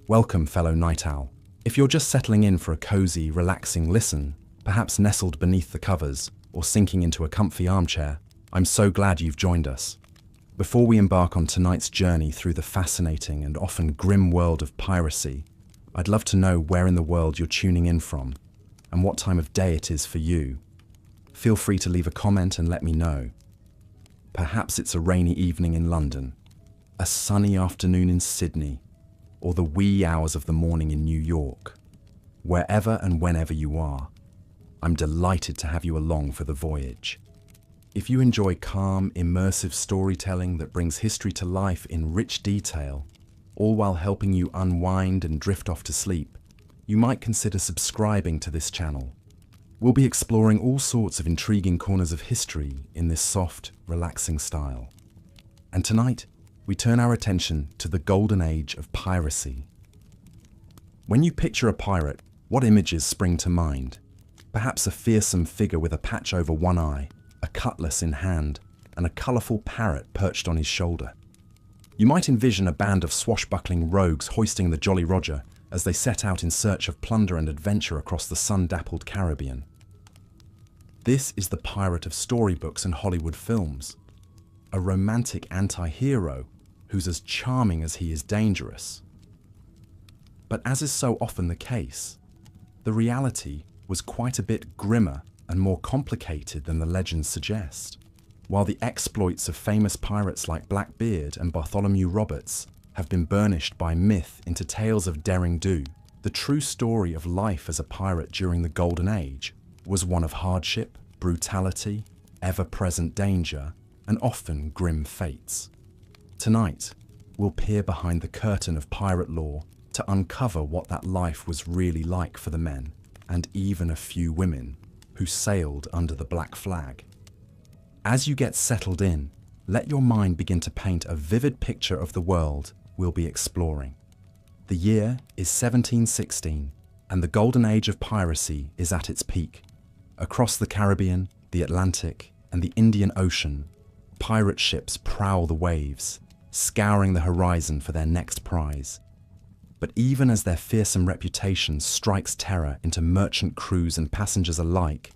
Welcome, fellow night owl. If you're just settling in for a cozy, relaxing listen, perhaps nestled beneath the covers or sinking into a comfy armchair, I'm so glad you've joined us. Before we embark on tonight's journey through the fascinating and often grim world of piracy, I'd love to know where in the world you're tuning in from and what time of day it is for you. Feel free to leave a comment and let me know. Perhaps it's a rainy evening in London, a sunny afternoon in Sydney, or the wee hours of the morning in New York. Wherever and whenever you are, I'm delighted to have you along for the voyage. If you enjoy calm, immersive storytelling that brings history to life in rich detail, all while helping you unwind and drift off to sleep, you might consider subscribing to this channel. We'll be exploring all sorts of intriguing corners of history in this soft, relaxing style. And tonight, we turn our attention to the golden age of piracy. When you picture a pirate, what images spring to mind? Perhaps a fearsome figure with a patch over one eye, a cutlass in hand, and a colourful parrot perched on his shoulder. You might envision a band of swashbuckling rogues hoisting the Jolly Roger as they set out in search of plunder and adventure across the sun-dappled Caribbean. This is the pirate of storybooks and Hollywood films, a romantic anti-hero who's as charming as he is dangerous. But as is so often the case, the reality was quite a bit grimmer and more complicated than the legends suggest. While the exploits of famous pirates like Blackbeard and Bartholomew Roberts have been burnished by myth into tales of daring do, the true story of life as a pirate during the Golden Age was one of hardship, brutality, ever-present danger, and often grim fates. Tonight, we'll peer behind the curtain of pirate lore to uncover what that life was really like for the men, and even a few women, who sailed under the black flag. As you get settled in, let your mind begin to paint a vivid picture of the world we'll be exploring. The year is 1716, and the golden age of piracy is at its peak. Across the Caribbean, the Atlantic, and the Indian Ocean, pirate ships prowl the waves, scouring the horizon for their next prize. But even as their fearsome reputation strikes terror into merchant crews and passengers alike,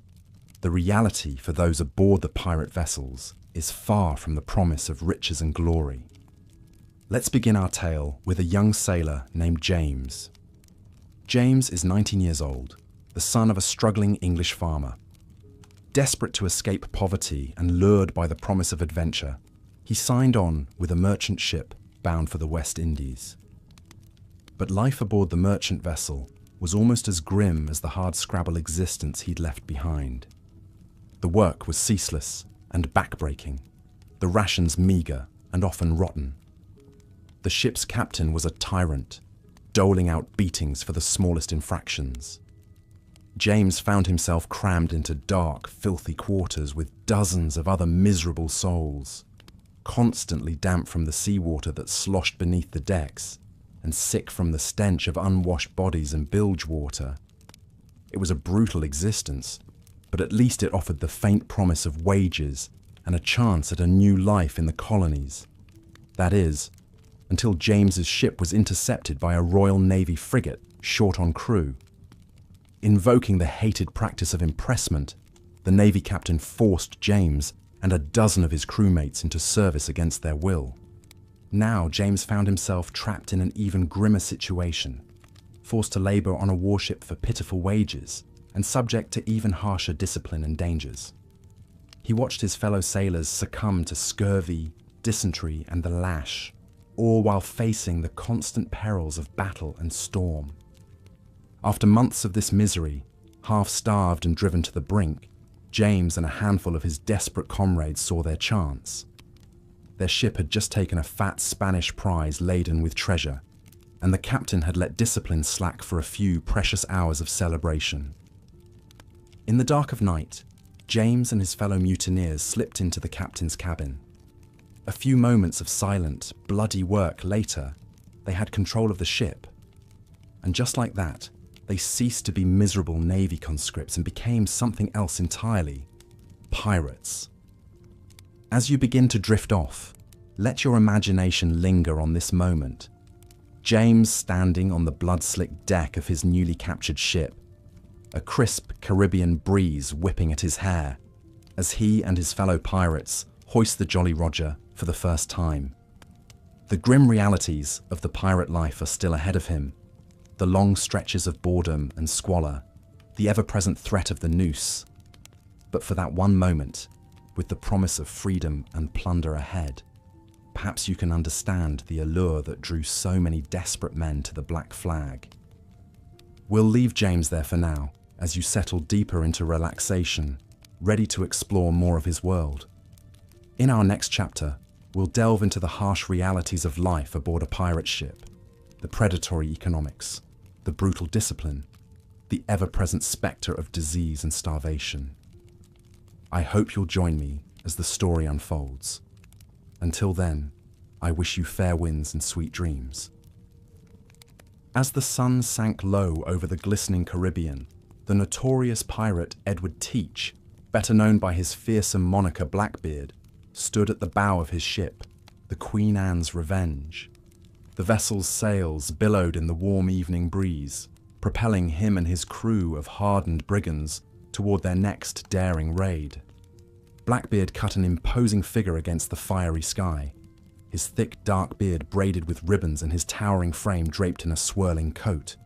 the reality for those aboard the pirate vessels is far from the promise of riches and glory. Let's begin our tale with a young sailor named James. James is 19 years old, the son of a struggling English farmer. Desperate to escape poverty and lured by the promise of adventure, he signed on with a merchant ship bound for the West Indies. But life aboard the merchant vessel was almost as grim as the hardscrabble existence he'd left behind. The work was ceaseless and backbreaking, the rations meagre and often rotten. The ship's captain was a tyrant, doling out beatings for the smallest infractions. James found himself crammed into dark, filthy quarters with dozens of other miserable souls, constantly damp from the seawater that sloshed beneath the decks, and sick from the stench of unwashed bodies and bilge water. It was a brutal existence, but at least it offered the faint promise of wages and a chance at a new life in the colonies. That is, until James's ship was intercepted by a Royal Navy frigate short on crew. Invoking the hated practice of impressment, the Navy captain forced James and a dozen of his crewmates into service against their will. Now James found himself trapped in an even grimmer situation, forced to labour on a warship for pitiful wages and subject to even harsher discipline and dangers. He watched his fellow sailors succumb to scurvy, dysentery and the lash, all while facing the constant perils of battle and storm. After months of this misery, half-starved and driven to the brink, James and a handful of his desperate comrades saw their chance. Their ship had just taken a fat Spanish prize laden with treasure, and the captain had let discipline slack for a few precious hours of celebration. In the dark of night, James and his fellow mutineers slipped into the captain's cabin. A few moments of silent, bloody work later, they had control of the ship. And just like that, they ceased to be miserable Navy conscripts and became something else entirely: pirates. As you begin to drift off, let your imagination linger on this moment. James standing on the blood-slicked deck of his newly captured ship, a crisp Caribbean breeze whipping at his hair, as he and his fellow pirates hoist the Jolly Roger for the first time. The grim realities of the pirate life are still ahead of him. The long stretches of boredom and squalor, the ever-present threat of the noose. But for that one moment, with the promise of freedom and plunder ahead, perhaps you can understand the allure that drew so many desperate men to the Black Flag. We'll leave James there for now, as you settle deeper into relaxation, ready to explore more of his world. In our next chapter, we'll delve into the harsh realities of life aboard a pirate ship, the predatory economics, the brutal discipline, the ever-present spectre of disease and starvation. I hope you'll join me as the story unfolds. Until then, I wish you fair winds and sweet dreams. As the sun sank low over the glistening Caribbean, the notorious pirate Edward Teach, better known by his fearsome moniker Blackbeard, stood at the bow of his ship, the Queen Anne's Revenge. The vessel's sails billowed in the warm evening breeze, propelling him and his crew of hardened brigands toward their next daring raid. Blackbeard cut an imposing figure against the fiery sky, his thick dark beard braided with ribbons and his towering frame draped in a swirling coat.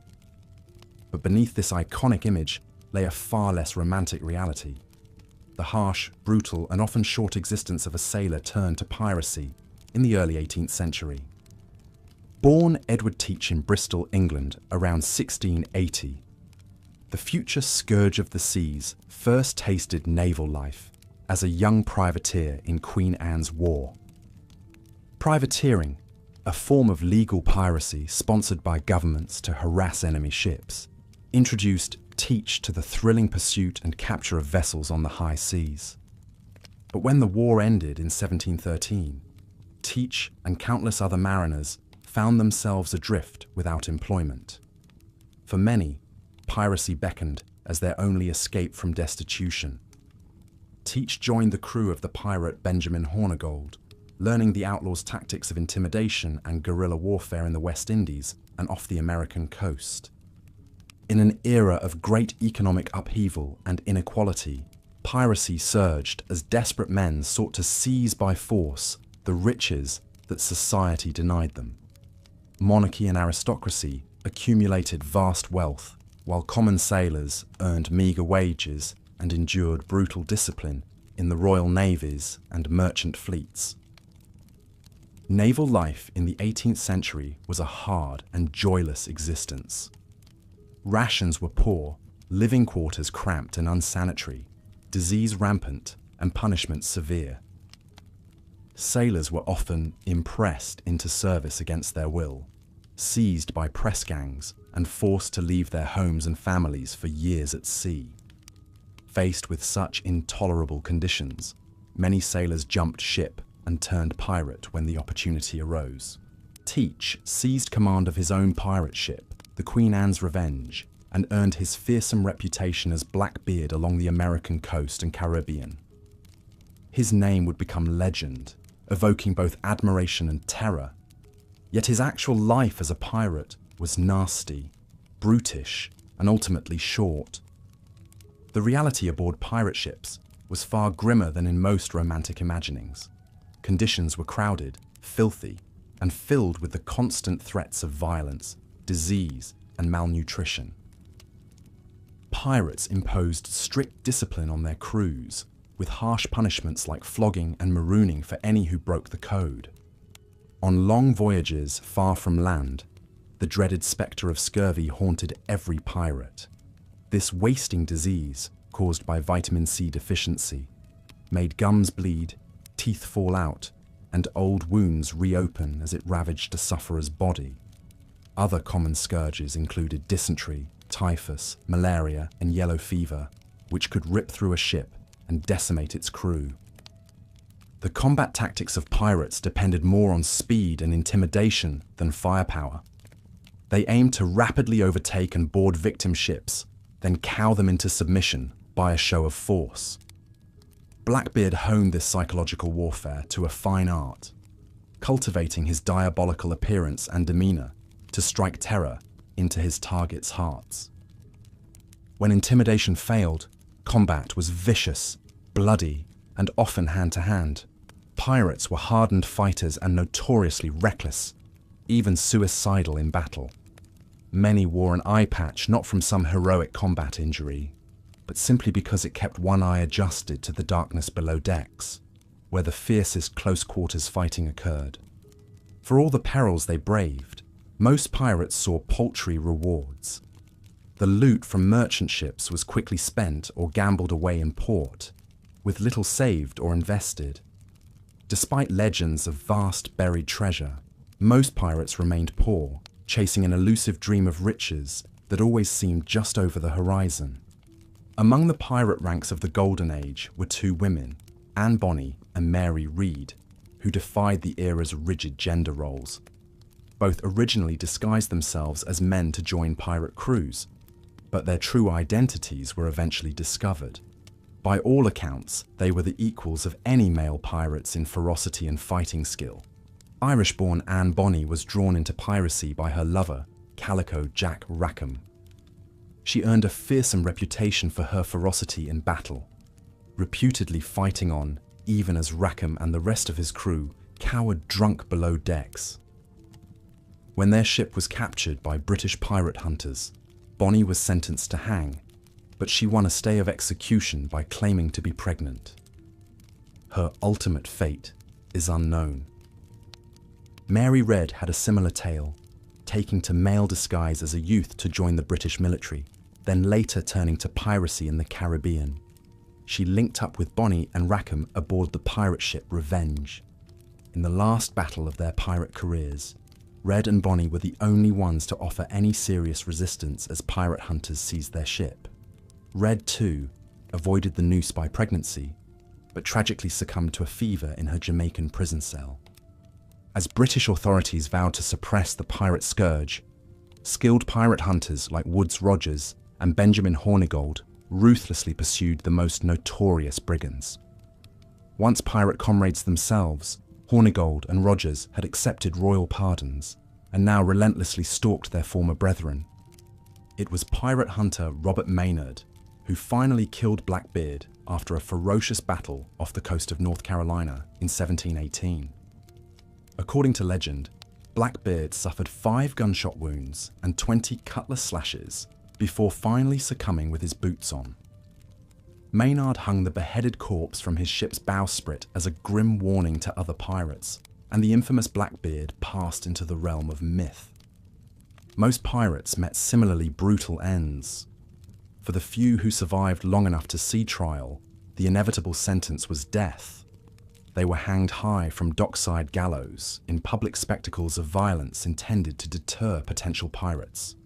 But beneath this iconic image lay a far less romantic reality. The harsh, brutal, and often short existence of a sailor turned to piracy in the early 18th century. Born Edward Teach in Bristol, England, around 1680, the future scourge of the seas first tasted naval life as a young privateer in Queen Anne's War. Privateering, a form of legal piracy sponsored by governments to harass enemy ships, introduced Teach to the thrilling pursuit and capture of vessels on the high seas. But when the war ended in 1713, Teach and countless other mariners found themselves adrift without employment. For many, piracy beckoned as their only escape from destitution. Teach joined the crew of the pirate Benjamin Hornigold, learning the outlaws' tactics of intimidation and guerrilla warfare in the West Indies and off the American coast. In an era of great economic upheaval and inequality, piracy surged as desperate men sought to seize by force the riches that society denied them. Monarchy and aristocracy accumulated vast wealth, while common sailors earned meagre wages and endured brutal discipline in the royal navies and merchant fleets. Naval life in the 18th century was a hard and joyless existence. Rations were poor, living quarters cramped and unsanitary, disease rampant, and punishment severe. Sailors were often impressed into service against their will, seized by press gangs, and forced to leave their homes and families for years at sea. Faced with such intolerable conditions, many sailors jumped ship and turned pirate when the opportunity arose. Teach seized command of his own pirate ship, the Queen Anne's Revenge, and earned his fearsome reputation as Blackbeard along the American coast and Caribbean. His name would become legend, evoking both admiration and terror. Yet his actual life as a pirate was nasty, brutish, and ultimately short. The reality aboard pirate ships was far grimmer than in most romantic imaginings. Conditions were crowded, filthy, and filled with the constant threats of violence, disease, and malnutrition. Pirates imposed strict discipline on their crews, with harsh punishments like flogging and marooning for any who broke the code. On long voyages far from land, the dreaded spectre of scurvy haunted every pirate. This wasting disease, caused by vitamin C deficiency, made gums bleed, teeth fall out, and old wounds reopen as it ravaged a sufferer's body. Other common scourges included dysentery, typhus, malaria, and yellow fever, which could rip through a ship and decimate its crew. The combat tactics of pirates depended more on speed and intimidation than firepower. They aimed to rapidly overtake and board victim ships, then cow them into submission by a show of force. Blackbeard honed this psychological warfare to a fine art, cultivating his diabolical appearance and demeanor to strike terror into his targets' hearts. When intimidation failed, combat was vicious, bloody, and often hand-to-hand. Pirates were hardened fighters and notoriously reckless, even suicidal in battle. Many wore an eye patch not from some heroic combat injury, but simply because it kept one eye adjusted to the darkness below decks, where the fiercest close-quarters fighting occurred. For all the perils they braved, most pirates saw paltry rewards. The loot from merchant ships was quickly spent or gambled away in port, with little saved or invested. Despite legends of vast buried treasure, most pirates remained poor, chasing an elusive dream of riches that always seemed just over the horizon. Among the pirate ranks of the Golden Age were two women, Anne Bonny and Mary Read, who defied the era's rigid gender roles. Both originally disguised themselves as men to join pirate crews, but their true identities were eventually discovered. By all accounts, they were the equals of any male pirates in ferocity and fighting skill. Irish-born Anne Bonny was drawn into piracy by her lover, Calico Jack Rackham. She earned a fearsome reputation for her ferocity in battle, reputedly fighting on even as Rackham and the rest of his crew cowered drunk below decks. When their ship was captured by British pirate hunters, Bonny was sentenced to hang, but she won a stay of execution by claiming to be pregnant. Her ultimate fate is unknown. Mary Read had a similar tale, taking to male disguise as a youth to join the British military, then later turning to piracy in the Caribbean. She linked up with Bonny and Rackham aboard the pirate ship Revenge. In the last battle of their pirate careers, Red and Bonny were the only ones to offer any serious resistance as pirate hunters seized their ship. Red, too, avoided the noose by pregnancy, but tragically succumbed to a fever in her Jamaican prison cell. As British authorities vowed to suppress the pirate scourge, skilled pirate hunters like Woodes Rogers and Benjamin Hornigold ruthlessly pursued the most notorious brigands. Once pirate comrades themselves, Hornigold and Rogers had accepted royal pardons and now relentlessly stalked their former brethren. It was pirate hunter Robert Maynard who finally killed Blackbeard after a ferocious battle off the coast of North Carolina in 1718. According to legend, Blackbeard suffered 5 gunshot wounds and 20 cutlass slashes before finally succumbing with his boots on. Maynard hung the beheaded corpse from his ship's bowsprit as a grim warning to other pirates, and the infamous Blackbeard passed into the realm of myth. Most pirates met similarly brutal ends. For the few who survived long enough to see trial, the inevitable sentence was death. They were hanged high from dockside gallows in public spectacles of violence intended to deter potential pirates.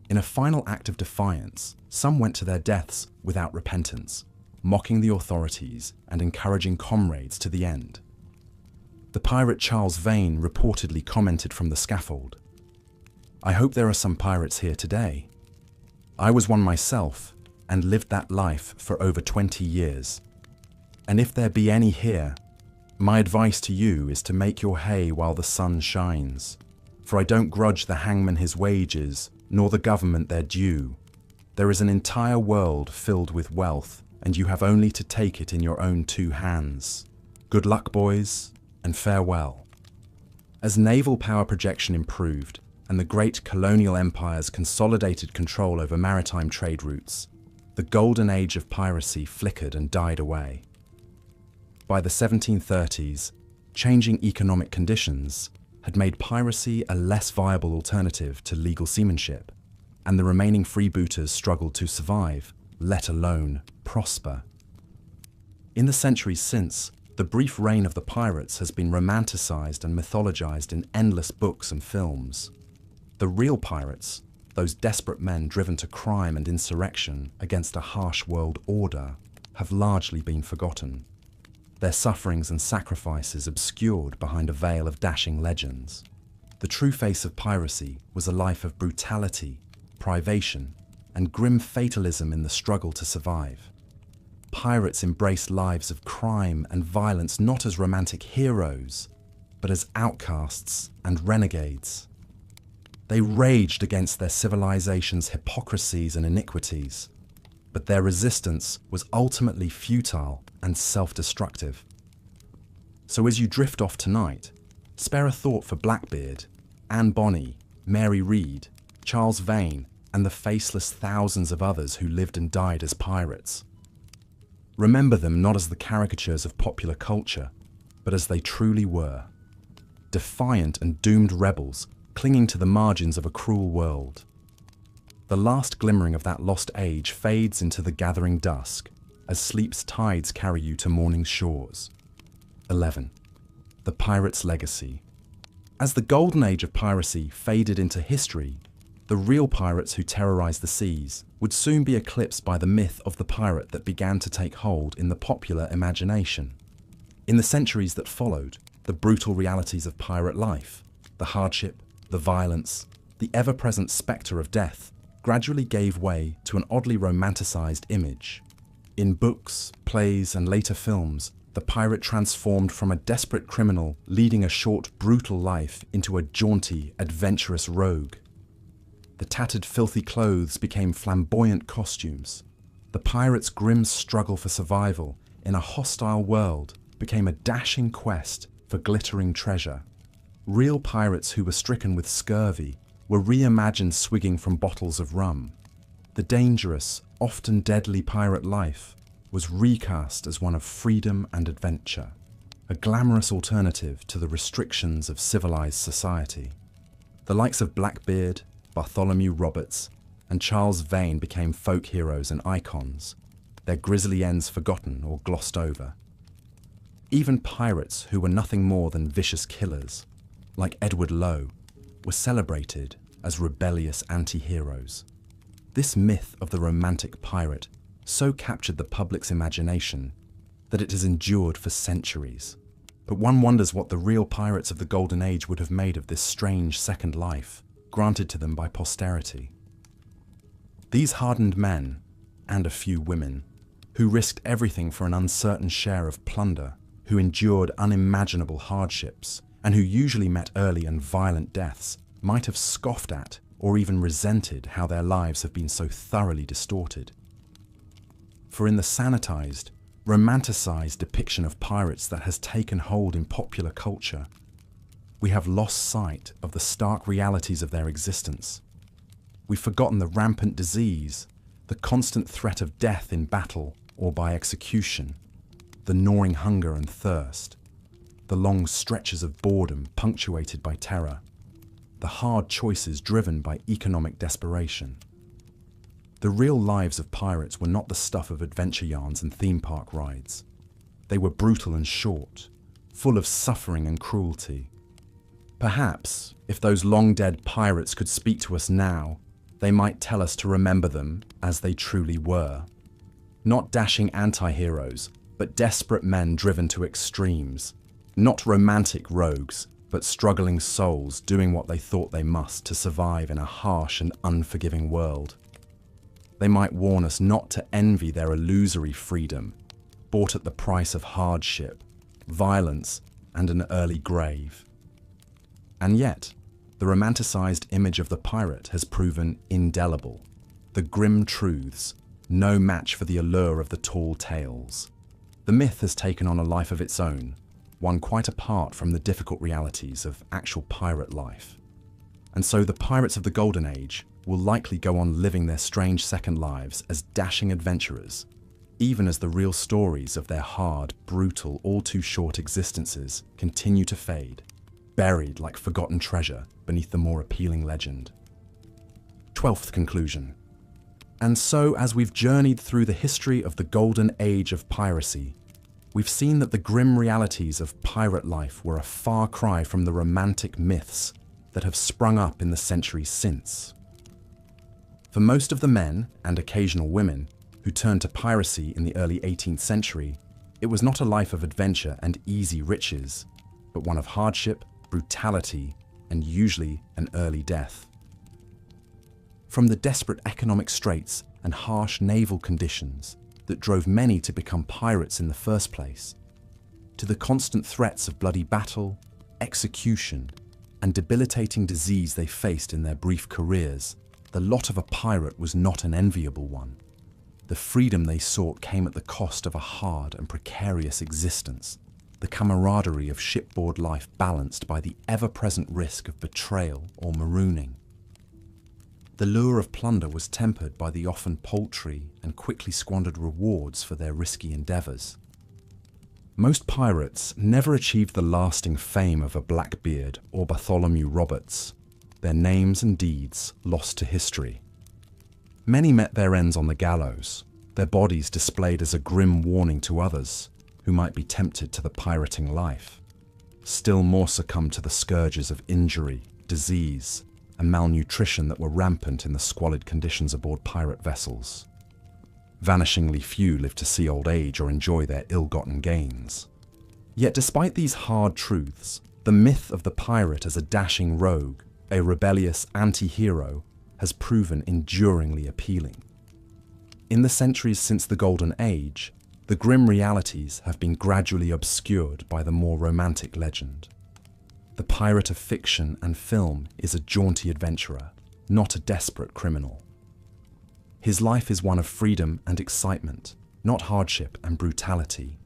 In a final act of defiance, some went to their deaths without repentance, mocking the authorities and encouraging comrades to the end. The pirate Charles Vane reportedly commented from the scaffold, "I hope there are some pirates here today. I was one myself and lived that life for over 20 years. And if there be any here, my advice to you is to make your hay while the sun shines. For I don't grudge the hangman his wages, nor the government their due. There is an entire world filled with wealth, and you have only to take it in your own 2 hands. Good luck, boys, and farewell." As naval power projection improved, and the great colonial empires consolidated control over maritime trade routes, the golden age of piracy flickered and died away. By the 1730s, changing economic conditions had made piracy a less viable alternative to legal seamanship, and the remaining freebooters struggled to survive, let alone prosper. In the centuries since, the brief reign of the pirates has been romanticized and mythologized in endless books and films. The real pirates, those desperate men driven to crime and insurrection against a harsh world order, have largely been forgotten, their sufferings and sacrifices obscured behind a veil of dashing legends. The true face of piracy was a life of brutality, privation, and grim fatalism in the struggle to survive. Pirates embraced lives of crime and violence not as romantic heroes, but as outcasts and renegades. They raged against their civilization's hypocrisies and iniquities, but their resistance was ultimately futile and self-destructive. So as you drift off tonight, spare a thought for Blackbeard, Anne Bonny, Mary Read, Charles Vane, and the faceless thousands of others who lived and died as pirates. Remember them not as the caricatures of popular culture, but as they truly were. Defiant and doomed rebels clinging to the margins of a cruel world. The last glimmering of that lost age fades into the gathering dusk as sleep's tides carry you to morning's shores. 11. The pirate's legacy. As the golden age of piracy faded into history, the real pirates who terrorized the seas would soon be eclipsed by the myth of the pirate that began to take hold in the popular imagination. In the centuries that followed, the brutal realities of pirate life, the hardship, the violence, the ever-present spectre of death, gradually gave way to an oddly romanticized image. In books, plays, and later films, the pirate transformed from a desperate criminal leading a short, brutal life into a jaunty, adventurous rogue. The tattered, filthy clothes became flamboyant costumes. The pirate's grim struggle for survival in a hostile world became a dashing quest for glittering treasure. Real pirates who were stricken with scurvy were reimagined swigging from bottles of rum. The dangerous, often deadly pirate life was recast as one of freedom and adventure, a glamorous alternative to the restrictions of civilized society. The likes of Blackbeard, Bartholomew Roberts, and Charles Vane became folk heroes and icons, their grisly ends forgotten or glossed over. Even pirates who were nothing more than vicious killers, like Edward Lowe, were celebrated as rebellious anti-heroes. This myth of the romantic pirate so captured the public's imagination that it has endured for centuries. But one wonders what the real pirates of the Golden Age would have made of this strange second life granted to them by posterity. These hardened men, and a few women, who risked everything for an uncertain share of plunder, who endured unimaginable hardships, and who usually met early and violent deaths, might have scoffed at or even resented how their lives have been so thoroughly distorted. For in the sanitized, romanticized depiction of pirates that has taken hold in popular culture, we have lost sight of the stark realities of their existence. We've forgotten the rampant disease, the constant threat of death in battle or by execution, the gnawing hunger and thirst, the long stretches of boredom punctuated by terror, the hard choices driven by economic desperation. The real lives of pirates were not the stuff of adventure yarns and theme park rides. They were brutal and short, full of suffering and cruelty. Perhaps, if those long-dead pirates could speak to us now, they might tell us to remember them as they truly were. Not dashing anti-heroes, but desperate men driven to extremes. Not romantic rogues, but struggling souls doing what they thought they must to survive in a harsh and unforgiving world. They might warn us not to envy their illusory freedom, bought at the price of hardship, violence, and an early grave. And yet, the romanticized image of the pirate has proven indelible. The grim truths, no match for the allure of the tall tales. The myth has taken on a life of its own, one quite apart from the difficult realities of actual pirate life. And so the pirates of the Golden Age will likely go on living their strange second lives as dashing adventurers, even as the real stories of their hard, brutal, all too short existences continue to fade, buried like forgotten treasure beneath the more appealing legend. 12th conclusion. And so, as we've journeyed through the history of the Golden Age of piracy, we've seen that the grim realities of pirate life were a far cry from the romantic myths that have sprung up in the centuries since. For most of the men, and occasional women, who turned to piracy in the early 18th century, it was not a life of adventure and easy riches, but one of hardship, brutality, and usually an early death. From the desperate economic straits and harsh naval conditions that drove many to become pirates in the first place, to the constant threats of bloody battle, execution, and debilitating disease they faced in their brief careers, the lot of a pirate was not an enviable one. The freedom they sought came at the cost of a hard and precarious existence, the camaraderie of shipboard life balanced by the ever-present risk of betrayal or marooning. The lure of plunder was tempered by the often paltry and quickly squandered rewards for their risky endeavours. Most pirates never achieved the lasting fame of a Blackbeard or Bartholomew Roberts, their names and deeds lost to history. Many met their ends on the gallows, their bodies displayed as a grim warning to others who might be tempted to the pirating life. Still more succumbed to the scourges of injury, disease, and malnutrition that were rampant in the squalid conditions aboard pirate vessels. Vanishingly few lived to see old age or enjoy their ill-gotten gains. Yet despite these hard truths, the myth of the pirate as a dashing rogue, a rebellious anti-hero, has proven enduringly appealing. In the centuries since the Golden Age, the grim realities have been gradually obscured by the more romantic legend. The pirate of fiction and film is a jaunty adventurer, not a desperate criminal. His life is one of freedom and excitement, not hardship and brutality.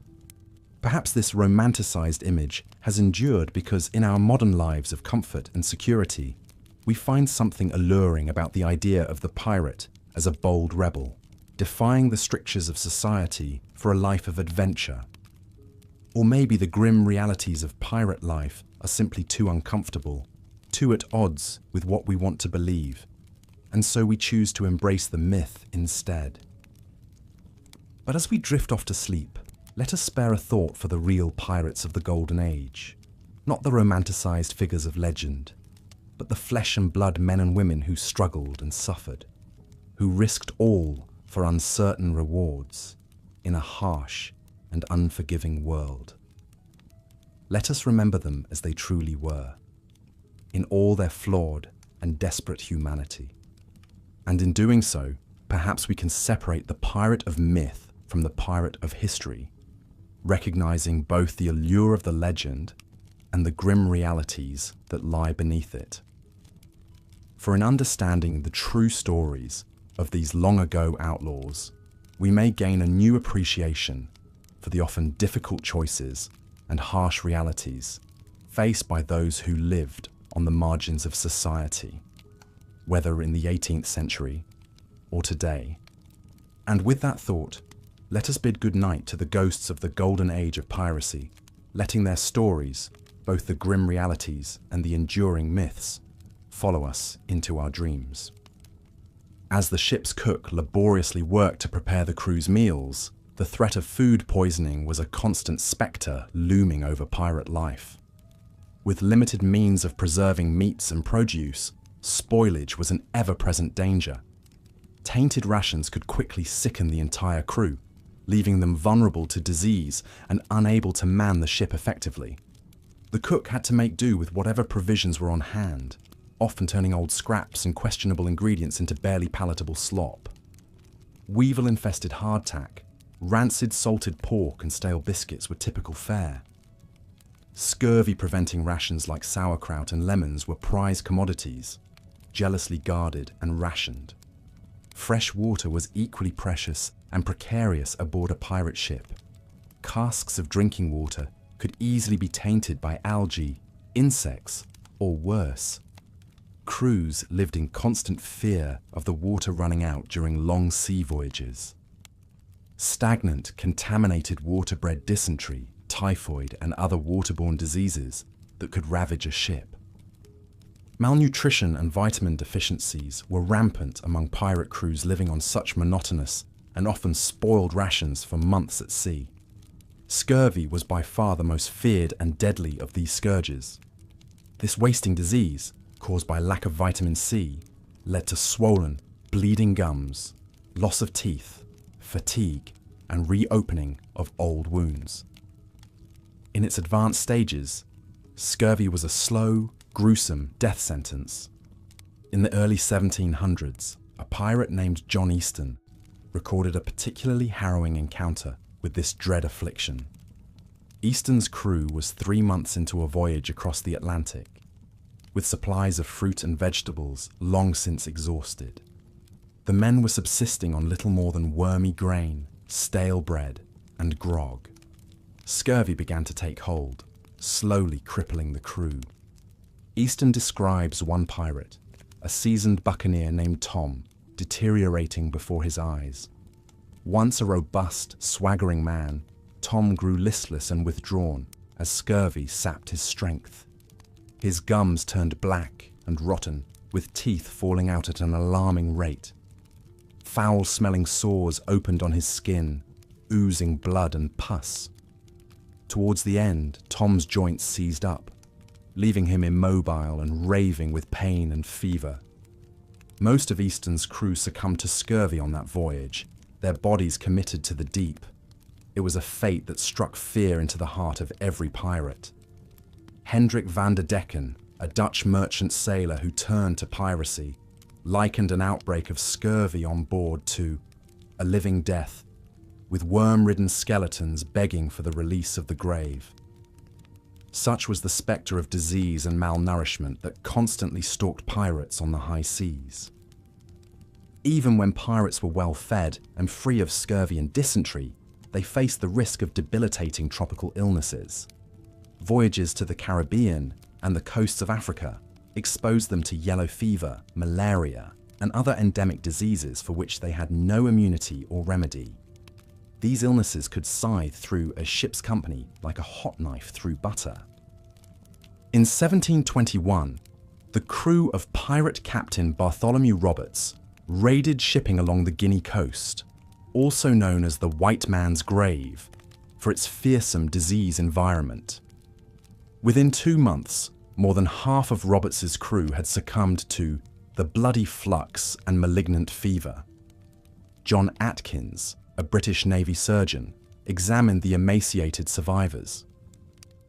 Perhaps this romanticized image has endured because in our modern lives of comfort and security, we find something alluring about the idea of the pirate as a bold rebel, defying the strictures of society for a life of adventure. Or maybe the grim realities of pirate life are simply too uncomfortable, too at odds with what we want to believe, and so we choose to embrace the myth instead. But as we drift off to sleep, let us spare a thought for the real pirates of the Golden Age, not the romanticized figures of legend, but the flesh and blood men and women who struggled and suffered, who risked all for uncertain rewards in a harsh and unforgiving world. Let us remember them as they truly were, in all their flawed and desperate humanity. And in doing so, perhaps we can separate the pirate of myth from the pirate of history, recognizing both the allure of the legend and the grim realities that lie beneath it. For in understanding the true stories of these long-ago outlaws, we may gain a new appreciation for the often difficult choices and harsh realities faced by those who lived on the margins of society, whether in the 18th century or today. And with that thought, let us bid good night to the ghosts of the golden age of piracy, letting their stories, both the grim realities and the enduring myths, follow us into our dreams. As the ship's cook laboriously worked to prepare the crew's meals, the threat of food poisoning was a constant spectre looming over pirate life. With limited means of preserving meats and produce, spoilage was an ever-present danger. Tainted rations could quickly sicken the entire crew, leaving them vulnerable to disease and unable to man the ship effectively. The cook had to make do with whatever provisions were on hand, often turning old scraps and questionable ingredients into barely palatable slop. Weevil-infested hardtack, rancid salted pork and stale biscuits were typical fare. Scurvy-preventing rations like sauerkraut and lemons were prize commodities, jealously guarded and rationed. Fresh water was equally precious and precarious aboard a pirate ship. Casks of drinking water could easily be tainted by algae, insects, or worse. Crews lived in constant fear of the water running out during long sea voyages. Stagnant, contaminated water bred dysentery, typhoid, and other waterborne diseases that could ravage a ship. Malnutrition and vitamin deficiencies were rampant among pirate crews living on such monotonous and often spoiled rations for months at sea. Scurvy was by far the most feared and deadly of these scourges. This wasting disease, caused by lack of vitamin C, led to swollen, bleeding gums, loss of teeth, fatigue, and reopening of old wounds. In its advanced stages, scurvy was a slow, gruesome death sentence. In the early 1700s, a pirate named John Easton recorded a particularly harrowing encounter with this dread affliction. Easton's crew was 3 months into a voyage across the Atlantic. with supplies of fruit and vegetables long since exhausted. The men were subsisting on little more than wormy grain, stale bread, and grog. Scurvy began to take hold, slowly crippling the crew. Easton describes one pirate, a seasoned buccaneer named Tom, deteriorating before his eyes. Once a robust, swaggering man, Tom grew listless and withdrawn as scurvy sapped his strength. His gums turned black and rotten, with teeth falling out at an alarming rate. Foul-smelling sores opened on his skin, oozing blood and pus. Towards the end, Tom's joints seized up, leaving him immobile and raving with pain and fever. Most of Easton's crew succumbed to scurvy on that voyage, their bodies committed to the deep. It was a fate that struck fear into the heart of every pirate. Hendrik van der Decken, a Dutch merchant sailor who turned to piracy, likened an outbreak of scurvy on board to a living death, with worm-ridden skeletons begging for the release of the grave. Such was the spectre of disease and malnourishment that constantly stalked pirates on the high seas. Even when pirates were well fed and free of scurvy and dysentery, they faced the risk of debilitating tropical illnesses. Voyages to the Caribbean and the coasts of Africa exposed them to yellow fever, malaria, and other endemic diseases for which they had no immunity or remedy. These illnesses could scythe through a ship's company like a hot knife through butter. In 1721, the crew of pirate captain Bartholomew Roberts raided shipping along the Guinea coast, also known as the White Man's Grave, for its fearsome disease environment. Within 2 months, more than half of Roberts's crew had succumbed to the bloody flux and malignant fever. John Atkins, a British Navy surgeon, examined the emaciated survivors.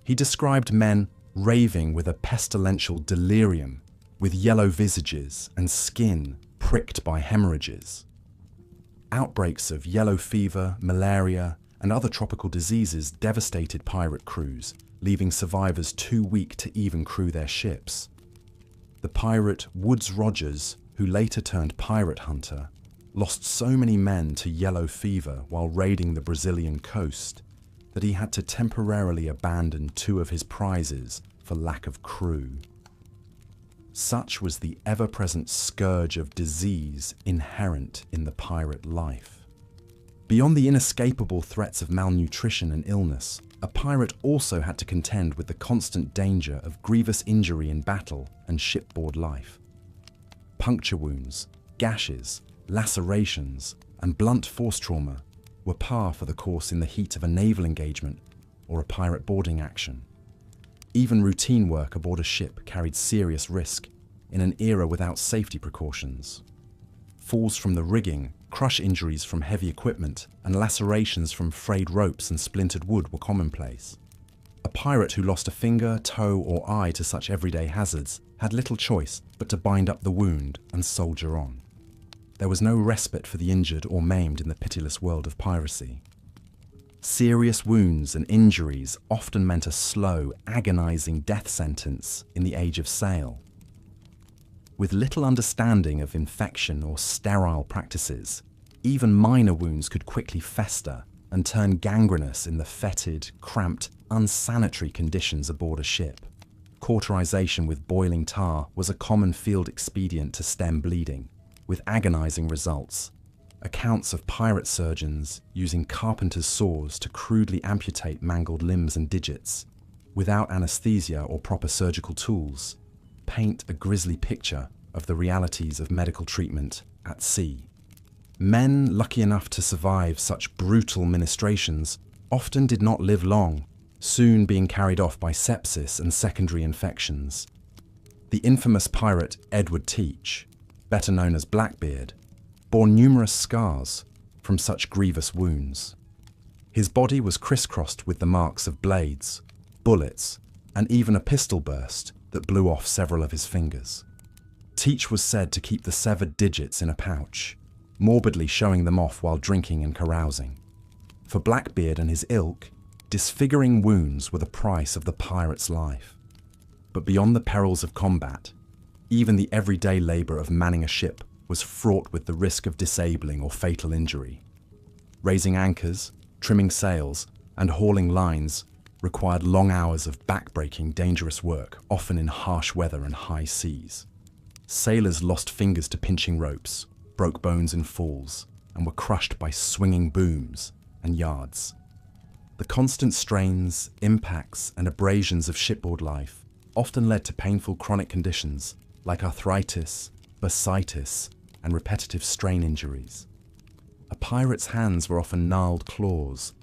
He described men raving with a pestilential delirium, with yellow visages and skin pricked by hemorrhages. Outbreaks of yellow fever, malaria, and other tropical diseases devastated pirate crews, leaving survivors too weak to even crew their ships. The pirate Woodes Rogers, who later turned pirate hunter, lost so many men to yellow fever while raiding the Brazilian coast that he had to temporarily abandon 2 of his prizes for lack of crew. Such was the ever-present scourge of disease inherent in the pirate life. Beyond the inescapable threats of malnutrition and illness, a pirate also had to contend with the constant danger of grievous injury in battle and shipboard life. Puncture wounds, gashes, lacerations, and blunt force trauma were par for the course in the heat of a naval engagement or a pirate boarding action. Even routine work aboard a ship carried serious risk in an era without safety precautions. Falls from the rigging, crush injuries from heavy equipment, and lacerations from frayed ropes and splintered wood were commonplace. A pirate who lost a finger, toe, or eye to such everyday hazards had little choice but to bind up the wound and soldier on. There was no respite for the injured or maimed in the pitiless world of piracy. Serious wounds and injuries often meant a slow, agonizing death sentence in the age of sail. With little understanding of infection or sterile practices, even minor wounds could quickly fester and turn gangrenous in the fetid, cramped, unsanitary conditions aboard a ship. Cauterization with boiling tar was a common field expedient to stem bleeding, with agonizing results. Accounts of pirate surgeons using carpenter's saws to crudely amputate mangled limbs and digits, without anesthesia or proper surgical tools, paint a grisly picture of the realities of medical treatment at sea. Men lucky enough to survive such brutal ministrations often did not live long, soon being carried off by sepsis and secondary infections. The infamous pirate Edward Teach, better known as Blackbeard, bore numerous scars from such grievous wounds. His body was crisscrossed with the marks of blades, bullets, and even a pistol burst that blew off several of his fingers. Teach was said to keep the severed digits in a pouch, morbidly showing them off while drinking and carousing. For Blackbeard and his ilk, disfiguring wounds were the price of the pirate's life. But beyond the perils of combat, even the everyday labour of manning a ship was fraught with the risk of disabling or fatal injury. Raising anchors, trimming sails, and hauling lines required long hours of back-breaking, dangerous work, often in harsh weather and high seas. Sailors lost fingers to pinching ropes, broke bones in falls, and were crushed by swinging booms and yards. The constant strains, impacts, and abrasions of shipboard life often led to painful chronic conditions like arthritis, bursitis, and repetitive strain injuries. A pirate's hands were often gnarled claws,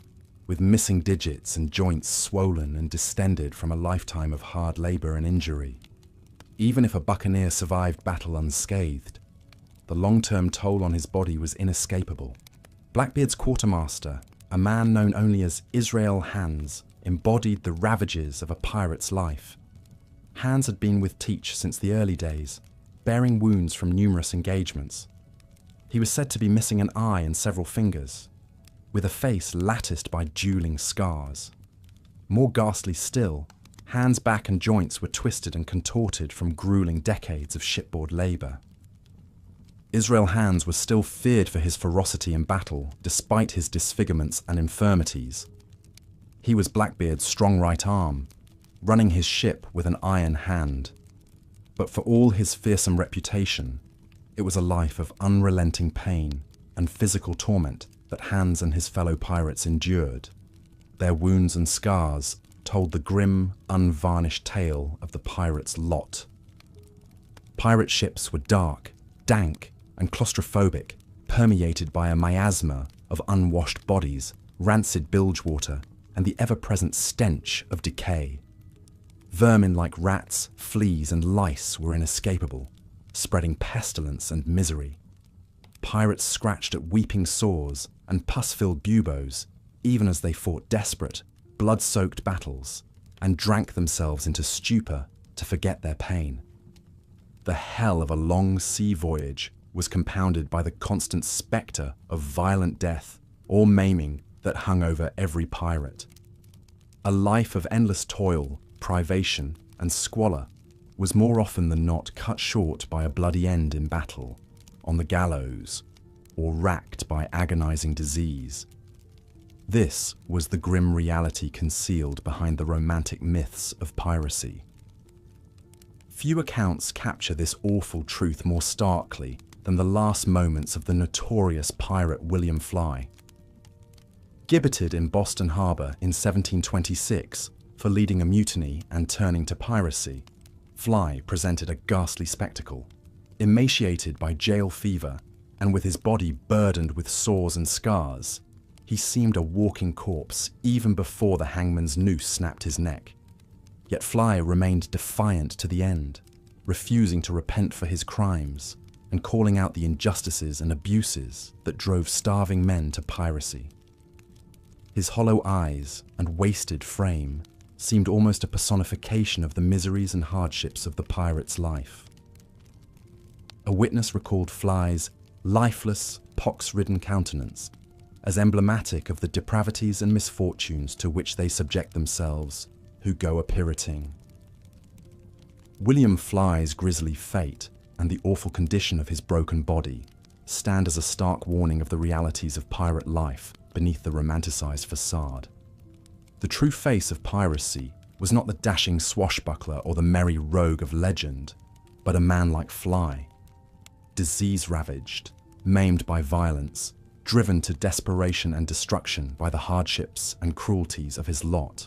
with missing digits and joints swollen and distended from a lifetime of hard labour and injury. Even if a buccaneer survived battle unscathed, the long-term toll on his body was inescapable. Blackbeard's quartermaster, a man known only as Israel Hands, embodied the ravages of a pirate's life. Hands had been with Teach since the early days, bearing wounds from numerous engagements. He was said to be missing an eye and several fingers, with a face latticed by dueling scars. More ghastly still, Hands' back and joints were twisted and contorted from grueling decades of shipboard labour. Israel Hands was still feared for his ferocity in battle, despite his disfigurements and infirmities. He was Blackbeard's strong right arm, running his ship with an iron hand. But for all his fearsome reputation, it was a life of unrelenting pain and physical torment that Hands and his fellow pirates endured. Their wounds and scars told the grim, unvarnished tale of the pirate's lot. Pirate ships were dark, dank, and claustrophobic, permeated by a miasma of unwashed bodies, rancid bilge water, and the ever-present stench of decay. Vermin like rats, fleas, and lice were inescapable, spreading pestilence and misery. Pirates scratched at weeping sores and pus-filled buboes, even as they fought desperate, blood-soaked battles and drank themselves into stupor to forget their pain. The hell of a long sea voyage was compounded by the constant spectre of violent death or maiming that hung over every pirate. A life of endless toil, privation, and squalor was more often than not cut short by a bloody end in battle, on the gallows, or racked by agonizing disease. This was the grim reality concealed behind the romantic myths of piracy. Few accounts capture this awful truth more starkly than the last moments of the notorious pirate William Fly. Gibbeted in Boston Harbor in 1726 for leading a mutiny and turning to piracy, Fly presented a ghastly spectacle. Emaciated by jail fever and with his body burdened with sores and scars, he seemed a walking corpse even before the hangman's noose snapped his neck. Yet Fly remained defiant to the end, refusing to repent for his crimes and calling out the injustices and abuses that drove starving men to piracy. His hollow eyes and wasted frame seemed almost a personification of the miseries and hardships of the pirate's life. A witness recalled Fly's lifeless, pox-ridden countenance as emblematic of the depravities and misfortunes to which they subject themselves who go a-pirating. William Fly's grisly fate and the awful condition of his broken body stand as a stark warning of the realities of pirate life beneath the romanticized facade. The true face of piracy was not the dashing swashbuckler or the merry rogue of legend, but a man like Fly, disease-ravaged, maimed by violence, driven to desperation and destruction by the hardships and cruelties of his lot.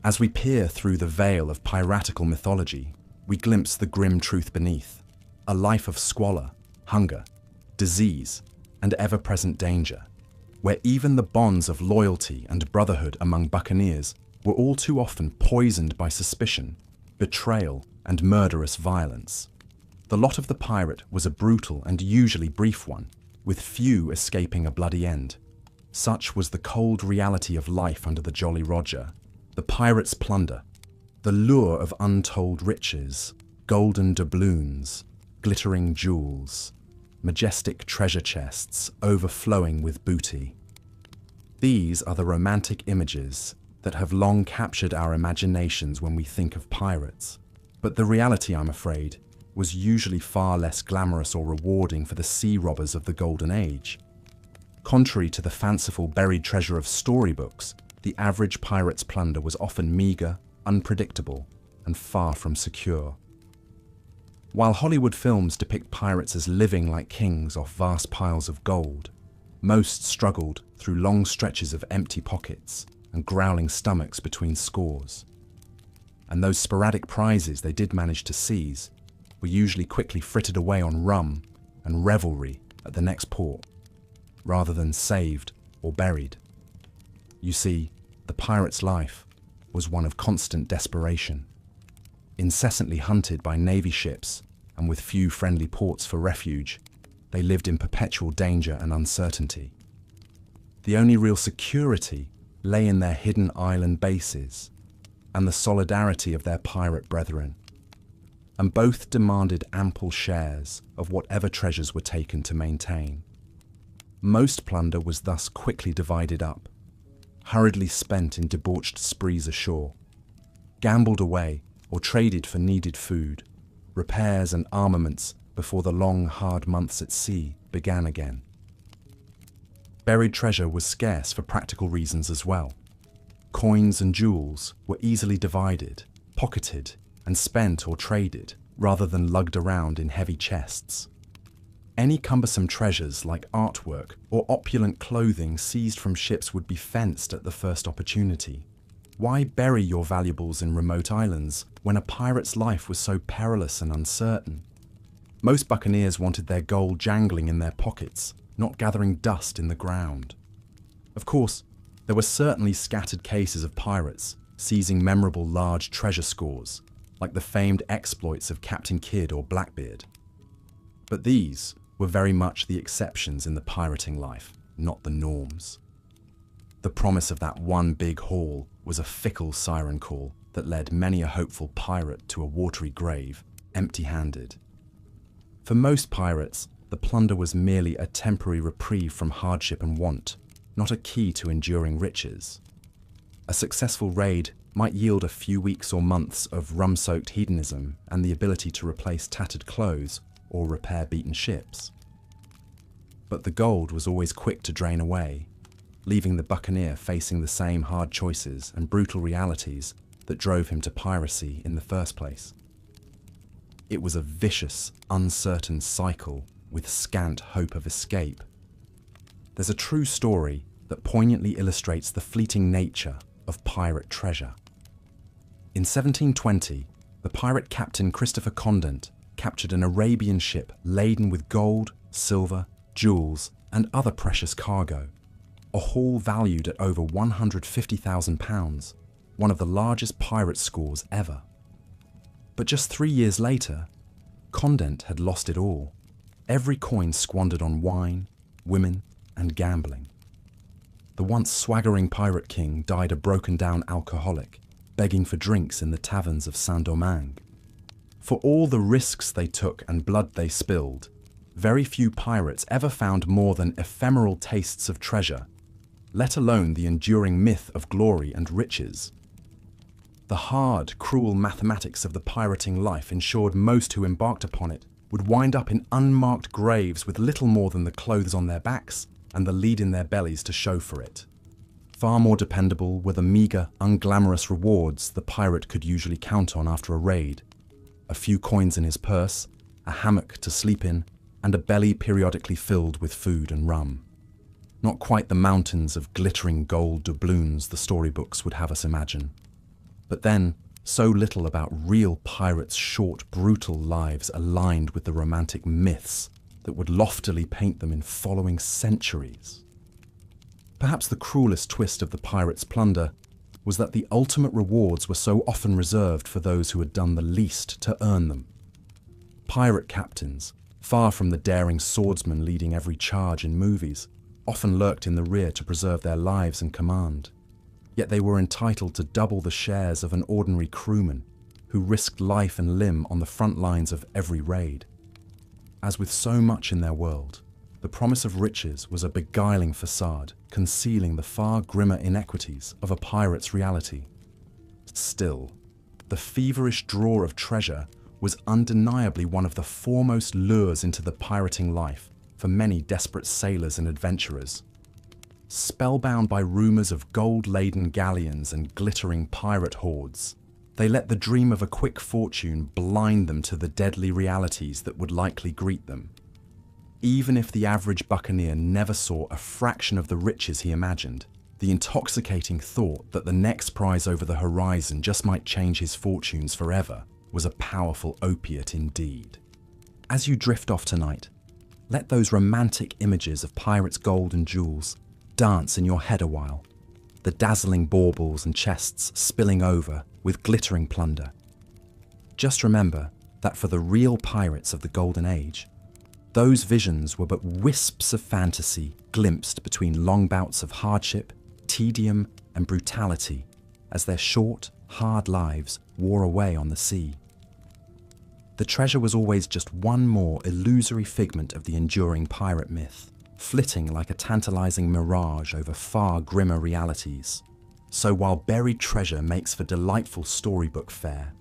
As we peer through the veil of piratical mythology, we glimpse the grim truth beneath, a life of squalor, hunger, disease, and ever-present danger, where even the bonds of loyalty and brotherhood among buccaneers were all too often poisoned by suspicion, betrayal, and murderous violence. The lot of the pirate was a brutal and usually brief one, with few escaping a bloody end. Such was the cold reality of life under the Jolly Roger. The pirate's plunder, the lure of untold riches, golden doubloons, glittering jewels, majestic treasure chests overflowing with booty. These are the romantic images that have long captured our imaginations when we think of pirates. But the reality, I'm afraid, was usually far less glamorous or rewarding for the sea robbers of the Golden Age. Contrary to the fanciful buried treasure of storybooks, the average pirate's plunder was often meager, unpredictable, and far from secure. While Hollywood films depict pirates as living like kings off vast piles of gold, most struggled through long stretches of empty pockets and growling stomachs between scores. And those sporadic prizes they did manage to seize were usually quickly frittered away on rum and revelry at the next port, rather than saved or buried. You see, the pirate's life was one of constant desperation. Incessantly hunted by navy ships and with few friendly ports for refuge, they lived in perpetual danger and uncertainty. The only real security lay in their hidden island bases and the solidarity of their pirate brethren, and both demanded ample shares of whatever treasures were taken to maintain. Most plunder was thus quickly divided up, hurriedly spent in debauched sprees ashore, gambled away or traded for needed food, repairs and armaments before the long, hard months at sea began again. Buried treasure was scarce for practical reasons as well. Coins and jewels were easily divided, pocketed, and spent or traded, rather than lugged around in heavy chests. Any cumbersome treasures like artwork or opulent clothing seized from ships would be fenced at the first opportunity. Why bury your valuables in remote islands when a pirate's life was so perilous and uncertain? Most buccaneers wanted their gold jangling in their pockets, not gathering dust in the ground. Of course, there were certainly scattered cases of pirates seizing memorable large treasure scores, like the famed exploits of Captain Kidd or Blackbeard. But these were very much the exceptions in the pirating life, not the norms. The promise of that one big haul was a fickle siren call that led many a hopeful pirate to a watery grave, empty-handed. For most pirates, the plunder was merely a temporary reprieve from hardship and want, not a key to enduring riches. A successful raid might yield a few weeks or months of rum-soaked hedonism and the ability to replace tattered clothes or repair beaten ships. But the gold was always quick to drain away, leaving the buccaneer facing the same hard choices and brutal realities that drove him to piracy in the first place. It was a vicious, uncertain cycle with scant hope of escape. There's a true story that poignantly illustrates the fleeting nature of pirate treasure. In 1720, the pirate captain Christopher Condent captured an Arabian ship laden with gold, silver, jewels, and other precious cargo, a haul valued at over £150,000, one of the largest pirate scores ever. But just 3 years later, Condent had lost it all, every coin squandered on wine, women, and gambling. The once swaggering pirate king died a broken-down alcoholic, begging for drinks in the taverns of Saint-Domingue. For all the risks they took and blood they spilled, very few pirates ever found more than ephemeral tastes of treasure, let alone the enduring myth of glory and riches. The hard, cruel mathematics of the pirating life ensured most who embarked upon it would wind up in unmarked graves with little more than the clothes on their backs and the lead in their bellies to show for it. Far more dependable were the meager, unglamorous rewards the pirate could usually count on after a raid. A few coins in his purse, a hammock to sleep in, and a belly periodically filled with food and rum. Not quite the mountains of glittering gold doubloons the storybooks would have us imagine. But then, so little about real pirates' short, brutal lives aligned with the romantic myths that would loftily paint them in following centuries. Perhaps the cruelest twist of the pirates' plunder was that the ultimate rewards were so often reserved for those who had done the least to earn them. Pirate captains, far from the daring swordsmen leading every charge in movies, often lurked in the rear to preserve their lives and command. Yet they were entitled to double the shares of an ordinary crewman who risked life and limb on the front lines of every raid. As with so much in their world, The promise of riches was a beguiling facade, concealing the far grimmer inequities of a pirate's reality. Still, the feverish draw of treasure was undeniably one of the foremost lures into the pirating life for many desperate sailors and adventurers. Spellbound by rumors of gold-laden galleons and glittering pirate hordes, they let the dream of a quick fortune blind them to the deadly realities that would likely greet them. Even if the average buccaneer never saw a fraction of the riches he imagined, the intoxicating thought that the next prize over the horizon just might change his fortunes forever was a powerful opiate indeed. As you drift off tonight, let those romantic images of pirates' gold and jewels dance in your head a while, the dazzling baubles and chests spilling over with glittering plunder. Just remember that for the real pirates of the Golden Age, those visions were but wisps of fantasy glimpsed between long bouts of hardship, tedium, and brutality as their short, hard lives wore away on the sea. The treasure was always just one more illusory figment of the enduring pirate myth, flitting like a tantalizing mirage over far grimmer realities. So while buried treasure makes for delightful storybook fare,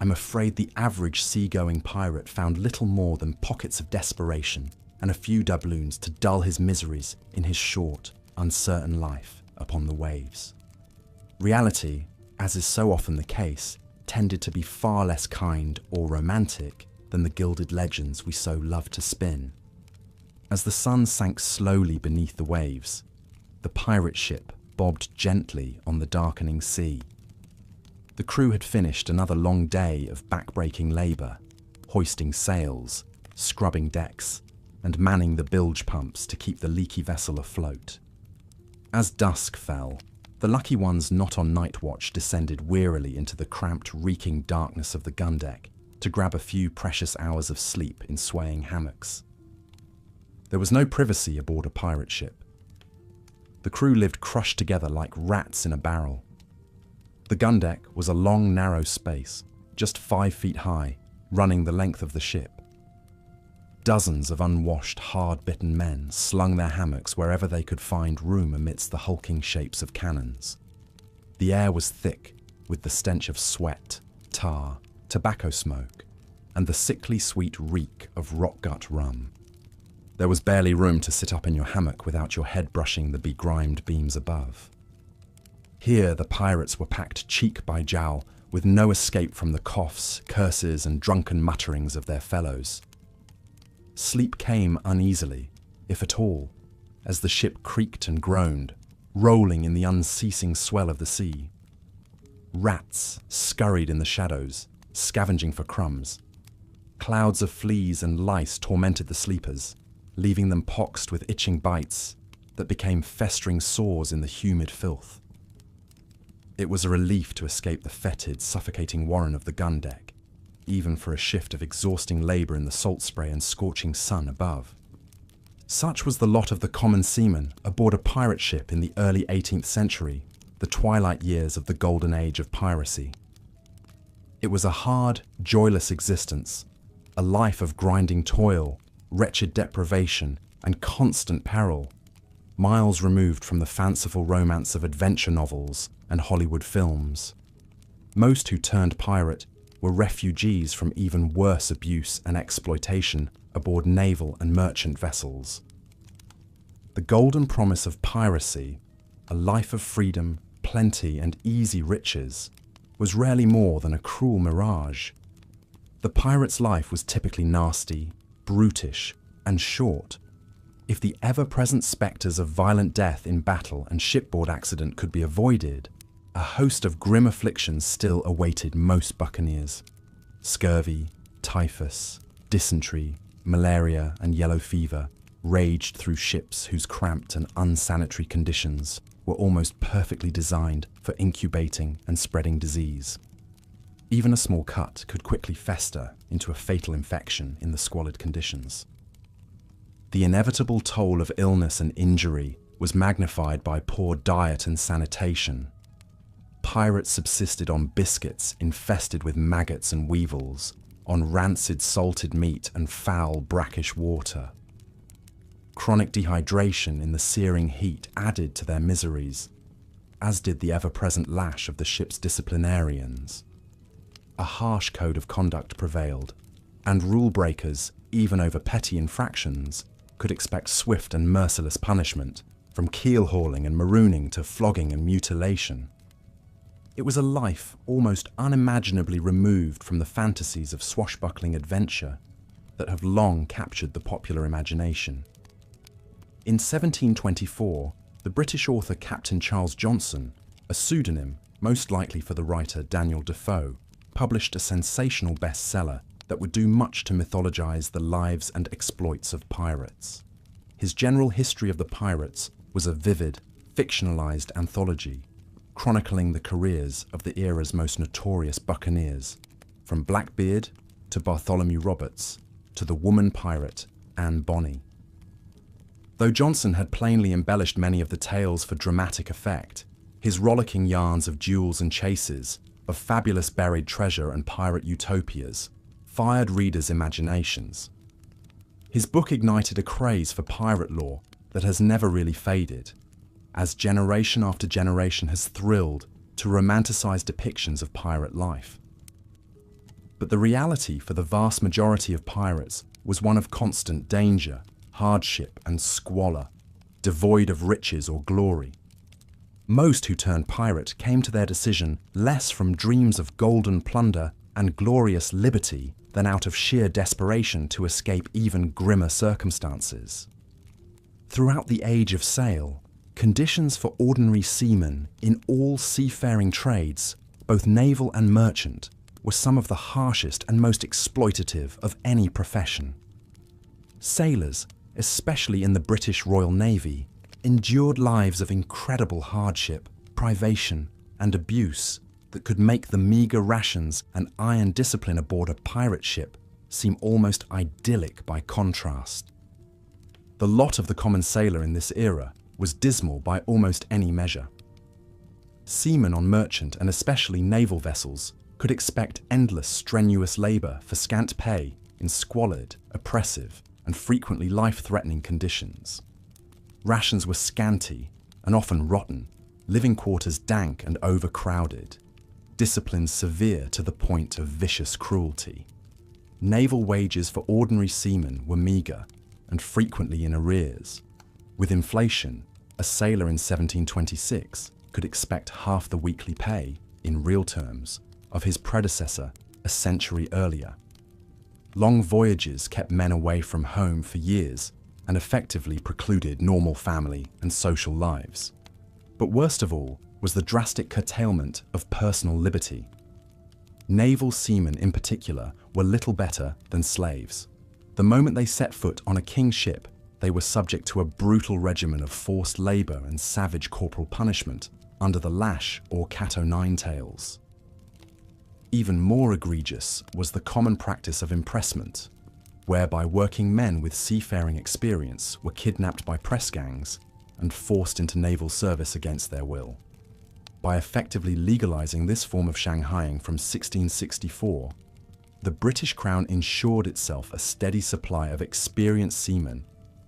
I'm afraid the average seagoing pirate found little more than pockets of desperation and a few doubloons to dull his miseries in his short, uncertain life upon the waves. Reality, as is so often the case, tended to be far less kind or romantic than the gilded legends we so love to spin. As the sun sank slowly beneath the waves, the pirate ship bobbed gently on the darkening sea. The crew had finished another long day of backbreaking labour, hoisting sails, scrubbing decks, and manning the bilge pumps to keep the leaky vessel afloat. As dusk fell, the lucky ones not on night watch descended wearily into the cramped, reeking darkness of the gun deck to grab a few precious hours of sleep in swaying hammocks. There was no privacy aboard a pirate ship. The crew lived crushed together like rats in a barrel. The gun deck was a long, narrow space, just 5 feet high, running the length of the ship. Dozens of unwashed, hard-bitten men slung their hammocks wherever they could find room amidst the hulking shapes of cannons. The air was thick with the stench of sweat, tar, tobacco smoke, and the sickly sweet reek of rock-gut rum. There was barely room to sit up in your hammock without your head brushing the begrimed beams above. Here the pirates were packed cheek by jowl, with no escape from the coughs, curses, and drunken mutterings of their fellows. Sleep came uneasily, if at all, as the ship creaked and groaned, rolling in the unceasing swell of the sea. Rats scurried in the shadows, scavenging for crumbs. Clouds of fleas and lice tormented the sleepers, leaving them poxed with itching bites that became festering sores in the humid filth. It was a relief to escape the fetid, suffocating warren of the gun deck, even for a shift of exhausting labour in the salt spray and scorching sun above. Such was the lot of the common seaman aboard a pirate ship in the early 18th century, the twilight years of the golden age of piracy. It was a hard, joyless existence, a life of grinding toil, wretched deprivation, and constant peril, miles removed from the fanciful romance of adventure novels and Hollywood films. Most who turned pirate were refugees from even worse abuse and exploitation aboard naval and merchant vessels. The golden promise of piracy, a life of freedom, plenty, and easy riches, was rarely more than a cruel mirage. The pirate's life was typically nasty, brutish, and short. If the ever-present spectres of violent death in battle and shipboard accident could be avoided, a host of grim afflictions still awaited most buccaneers. Scurvy, typhus, dysentery, malaria, and yellow fever raged through ships whose cramped and unsanitary conditions were almost perfectly designed for incubating and spreading disease. Even a small cut could quickly fester into a fatal infection in the squalid conditions. The inevitable toll of illness and injury was magnified by poor diet and sanitation. Pirates subsisted on biscuits infested with maggots and weevils, on rancid salted meat and foul brackish water. Chronic dehydration in the searing heat added to their miseries, as did the ever-present lash of the ship's disciplinarians. A harsh code of conduct prevailed, and rule breakers, even over petty infractions, could expect swift and merciless punishment, from keel-hauling and marooning to flogging and mutilation. It was a life almost unimaginably removed from the fantasies of swashbuckling adventure that have long captured the popular imagination. In 1724, the British author Captain Charles Johnson, a pseudonym most likely for the writer Daniel Defoe, published a sensational bestseller that would do much to mythologize the lives and exploits of pirates. His general history of the pirates was a vivid, fictionalized anthology, chronicling the careers of the era's most notorious buccaneers, from Blackbeard to Bartholomew Roberts to the woman pirate Anne Bonny. Though Johnson had plainly embellished many of the tales for dramatic effect, his rollicking yarns of duels and chases, of fabulous buried treasure and pirate utopias, fired readers' imaginations. His book ignited a craze for pirate lore that has never really faded, as generation after generation has thrilled to romanticize depictions of pirate life. But the reality for the vast majority of pirates was one of constant danger, hardship, and squalor, devoid of riches or glory. Most who turned pirate came to their decision less from dreams of golden plunder and glorious liberty than out of sheer desperation to escape even grimmer circumstances. Throughout the age of sail, conditions for ordinary seamen in all seafaring trades, both naval and merchant, were some of the harshest and most exploitative of any profession. Sailors, especially in the British Royal Navy, endured lives of incredible hardship, privation, and abuse that could make the meagre rations and iron discipline aboard a pirate ship seem almost idyllic by contrast. The lot of the common sailor in this era was dismal by almost any measure. Seamen on merchant and especially naval vessels could expect endless strenuous labour for scant pay in squalid, oppressive, and frequently life-threatening conditions. Rations were scanty and often rotten, living quarters dank and overcrowded, discipline severe to the point of vicious cruelty. Naval wages for ordinary seamen were meagre and frequently in arrears. With inflation, a sailor in 1726 could expect half the weekly pay, in real terms, of his predecessor a century earlier. Long voyages kept men away from home for years and effectively precluded normal family and social lives. But worst of all was the drastic curtailment of personal liberty. Naval seamen in particular were little better than slaves. The moment they set foot on a king's ship, they were subject to a brutal regimen of forced labour and savage corporal punishment under the lash or cat-o'-nine-tails. Even more egregious was the common practice of impressment, whereby working men with seafaring experience were kidnapped by press gangs and forced into naval service against their will. By effectively legalizing this form of shanghaiing from 1664, the British Crown ensured itself a steady supply of experienced seamen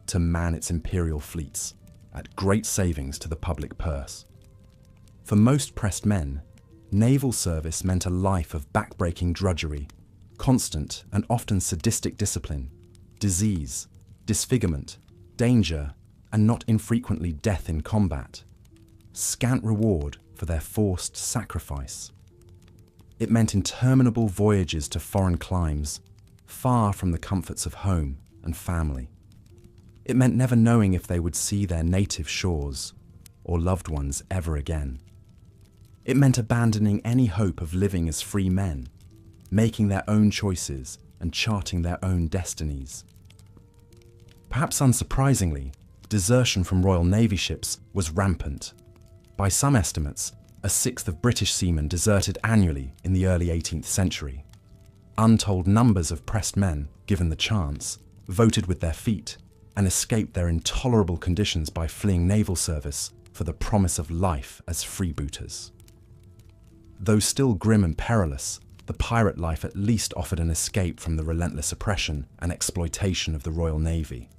to man its imperial fleets, at great savings to the public purse. For most pressed men, naval service meant a life of backbreaking drudgery, constant and often sadistic discipline, disease, disfigurement, danger, and not infrequently death in combat. Scant reward for their forced sacrifice. It meant interminable voyages to foreign climes, far from the comforts of home and family. It meant never knowing if they would see their native shores or loved ones ever again. It meant abandoning any hope of living as free men, making their own choices and charting their own destinies. Perhaps unsurprisingly, desertion from Royal Navy ships was rampant. By some estimates, a sixth of British seamen deserted annually in the early 18th century. Untold numbers of pressed men, given the chance, voted with their feet and escaped their intolerable conditions by fleeing naval service for the promise of life as freebooters. Though still grim and perilous, the pirate life at least offered an escape from the relentless oppression and exploitation of the Royal Navy.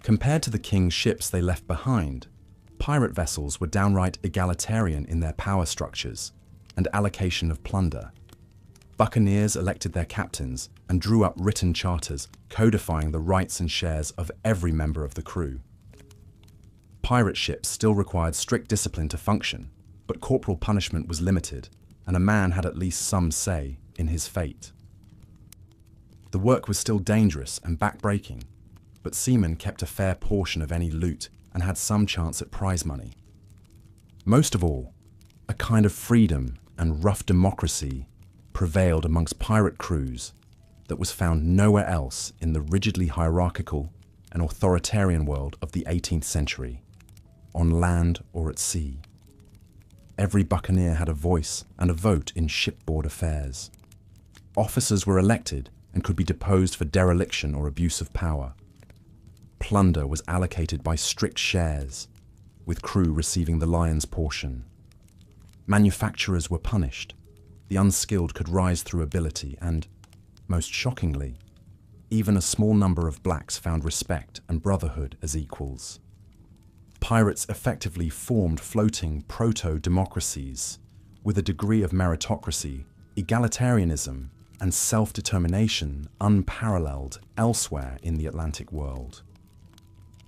Compared to the king's ships they left behind, pirate vessels were downright egalitarian in their power structures and allocation of plunder. Buccaneers elected their captains and drew up written charters codifying the rights and shares of every member of the crew. Pirate ships still required strict discipline to function, but corporal punishment was limited, and a man had at least some say in his fate. The work was still dangerous and backbreaking, but seamen kept a fair portion of any loot and had some chance at prize money. Most of all, a kind of freedom and rough democracy prevailed amongst pirate crews that was found nowhere else in the rigidly hierarchical and authoritarian world of the 18th century, on land or at sea. Every buccaneer had a voice and a vote in shipboard affairs. Officers were elected and could be deposed for dereliction or abuse of power. Plunder was allocated by strict shares, with crew receiving the lion's portion. Manufacturers were punished. The unskilled could rise through ability and, most shockingly, even a small number of blacks found respect and brotherhood as equals. Pirates effectively formed floating proto-democracies with a degree of meritocracy, egalitarianism, and self-determination unparalleled elsewhere in the Atlantic world.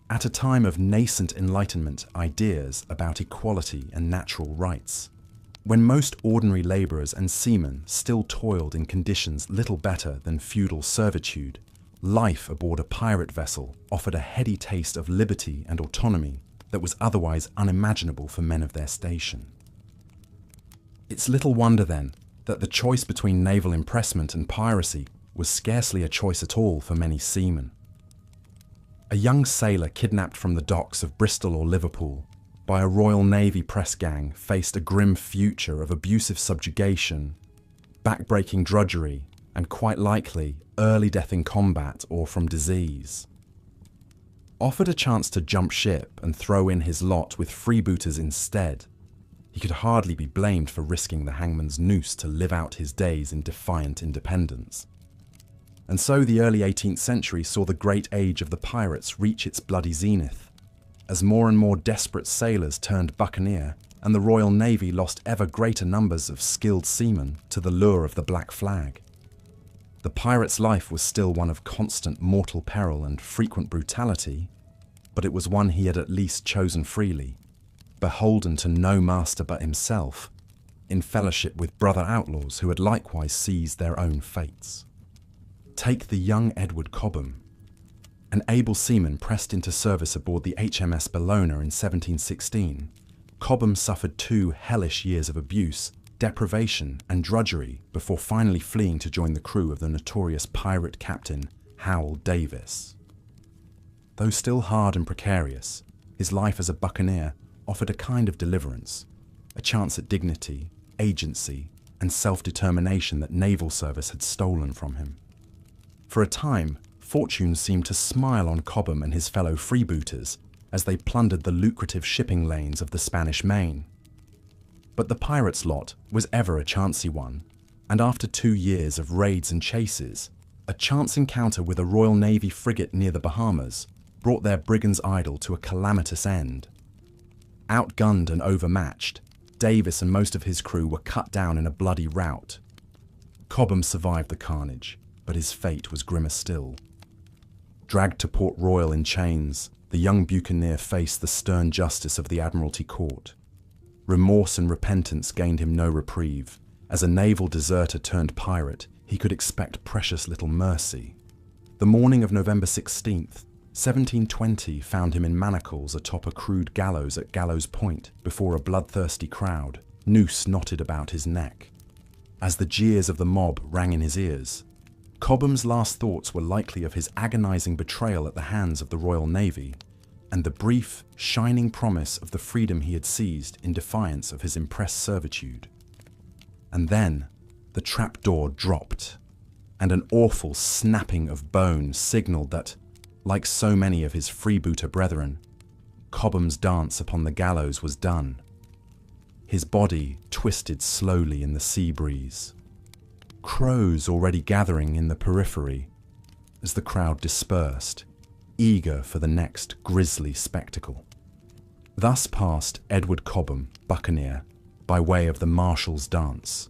At a time of nascent Enlightenment ideas about equality and natural rights, when most ordinary labourers and seamen still toiled in conditions little better than feudal servitude, life aboard a pirate vessel offered a heady taste of liberty and autonomy that was otherwise unimaginable for men of their station. It's little wonder, then, that the choice between naval impressment and piracy was scarcely a choice at all for many seamen. A young sailor kidnapped from the docks of Bristol or Liverpool by a Royal Navy press gang faced a grim future of abusive subjugation, backbreaking drudgery, and quite likely early death in combat or from disease. Offered a chance to jump ship and throw in his lot with freebooters instead, he could hardly be blamed for risking the hangman's noose to live out his days in defiant independence. And so the early 18th century saw the great age of the pirates reach its bloody zenith, as more and more desperate sailors turned buccaneer and the Royal Navy lost ever greater numbers of skilled seamen to the lure of the black flag. The pirate's life was still one of constant mortal peril and frequent brutality, but it was one he had at least chosen freely, beholden to no master but himself, in fellowship with brother outlaws who had likewise seized their own fates. Take the young Edward Cobham, an able seaman pressed into service aboard the HMS Bellona in 1716. Cobham suffered 2 hellish years of abuse, deprivation and drudgery before finally fleeing to join the crew of the notorious pirate captain Howell Davis. Though still hard and precarious, his life as a buccaneer offered a kind of deliverance, a chance at dignity, agency, and self-determination that naval service had stolen from him. For a time, fortune seemed to smile on Cobham and his fellow freebooters as they plundered the lucrative shipping lanes of the Spanish Main. But the pirates' lot was ever a chancy one, and after 2 years of raids and chases, a chance encounter with a Royal Navy frigate near the Bahamas brought their brigand's idyll to a calamitous end. Outgunned and overmatched, Davis and most of his crew were cut down in a bloody rout. Cobham survived the carnage, but his fate was grimmer still. Dragged to Port Royal in chains, the young buccaneer faced the stern justice of the Admiralty Court. Remorse and repentance gained him no reprieve. As a naval deserter turned pirate, he could expect precious little mercy. The morning of November 16th, 1720 found him in manacles atop a crude gallows at Gallows Point before a bloodthirsty crowd, noose knotted about his neck. As the jeers of the mob rang in his ears, Cobham's last thoughts were likely of his agonizing betrayal at the hands of the Royal Navy, and the brief, shining promise of the freedom he had seized in defiance of his impressed servitude. And then, the trapdoor dropped, and an awful snapping of bone signalled that, like so many of his freebooter brethren, Cobham's dance upon the gallows was done. His body twisted slowly in the sea breeze. Crows already gathering in the periphery as the crowd dispersed, eager for the next grisly spectacle. Thus passed Edward Cobham, buccaneer, by way of the Marshal's dance,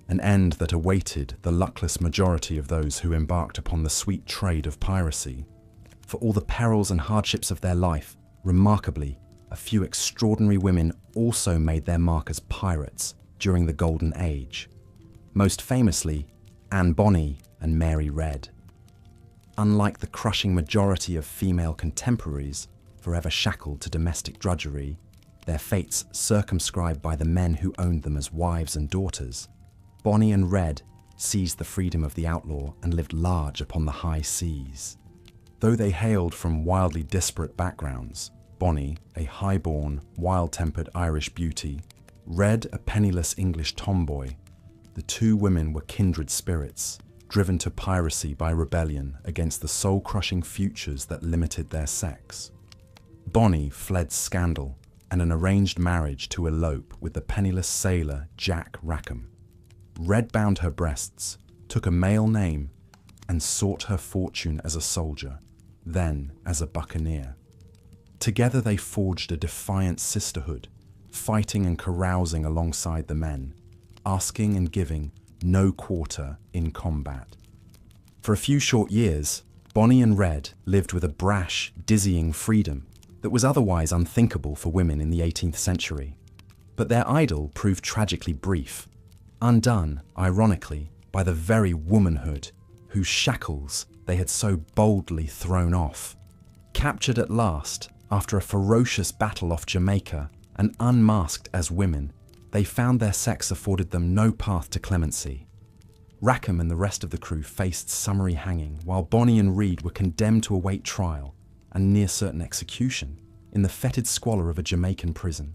an end that awaited the luckless majority of those who embarked upon the sweet trade of piracy. For all the perils and hardships of their life, remarkably, a few extraordinary women also made their mark as pirates during the Golden Age, most famously Anne Bonny and Mary Red. Unlike the crushing majority of female contemporaries, forever shackled to domestic drudgery, their fates circumscribed by the men who owned them as wives and daughters, Bonny and Red seized the freedom of the outlaw and lived large upon the high seas. Though they hailed from wildly disparate backgrounds, Bonny, a high-born, wild-tempered Irish beauty, Red, a penniless English tomboy, the two women were kindred spirits, driven to piracy by rebellion against the soul-crushing futures that limited their sex. Bonny fled scandal and an arranged marriage to elope with the penniless sailor Jack Rackham. Red bound her breasts, took a male name, and sought her fortune as a soldier, then as a buccaneer. Together they forged a defiant sisterhood, fighting and carousing alongside the men, asking and giving no quarter in combat. For a few short years, Bonny and Red lived with a brash, dizzying freedom that was otherwise unthinkable for women in the 18th century. But their idyll proved tragically brief, undone, ironically, by the very womanhood whose shackles they had so boldly thrown off. Captured at last, after a ferocious battle off Jamaica, and unmasked as women, they found their sex afforded them no path to clemency. Rackham and the rest of the crew faced summary hanging, while Bonny and Reed were condemned to await trial and near certain execution in the fetid squalor of a Jamaican prison.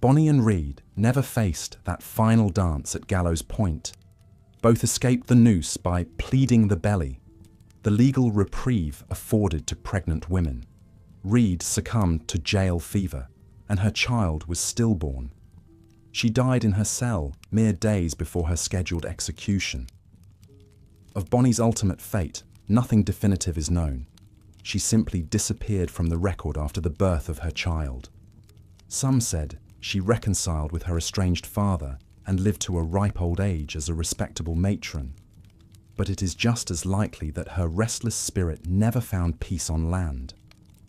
Bonny and Reed never faced that final dance at Gallows Point. Both escaped the noose by pleading the belly, the legal reprieve afforded to pregnant women. Reed succumbed to jail fever, and her child was stillborn. She died in her cell mere days before her scheduled execution. Of Bonny's ultimate fate, nothing definitive is known. She simply disappeared from the record after the birth of her child. Some said she reconciled with her estranged father and lived to a ripe old age as a respectable matron. But it is just as likely that her restless spirit never found peace on land,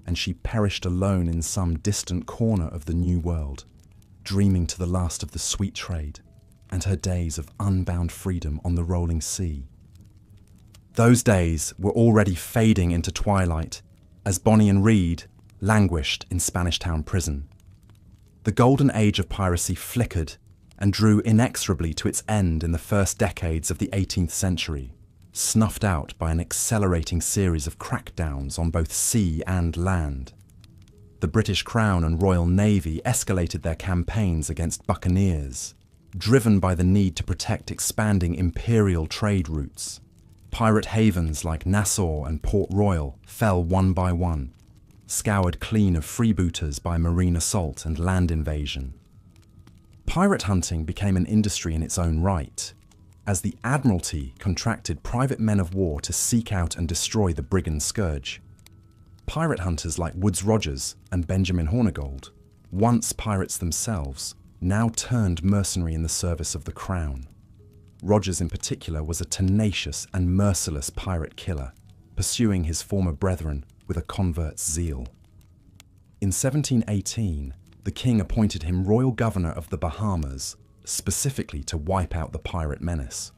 and she perished alone in some distant corner of the New World, dreaming to the last of the sweet trade and her days of unbound freedom on the rolling sea. Those days were already fading into twilight as Bonny and Reed languished in Spanish Town prison. The golden age of piracy flickered and drew inexorably to its end in the first decades of the 18th century, snuffed out by an accelerating series of crackdowns on both sea and land. The British Crown and Royal Navy escalated their campaigns against buccaneers, driven by the need to protect expanding imperial trade routes. Pirate havens like Nassau and Port Royal fell one by one, scoured clean of freebooters by marine assault and land invasion. Pirate hunting became an industry in its own right, as the Admiralty contracted private men of war to seek out and destroy the brigand scourge. Pirate hunters like Woodes Rogers and Benjamin Hornigold, once pirates themselves, now turned mercenary in the service of the Crown. Rogers in particular was a tenacious and merciless pirate killer, pursuing his former brethren with a convert's zeal. In 1718, the king appointed him royal governor of the Bahamas, specifically to wipe out the pirate menace.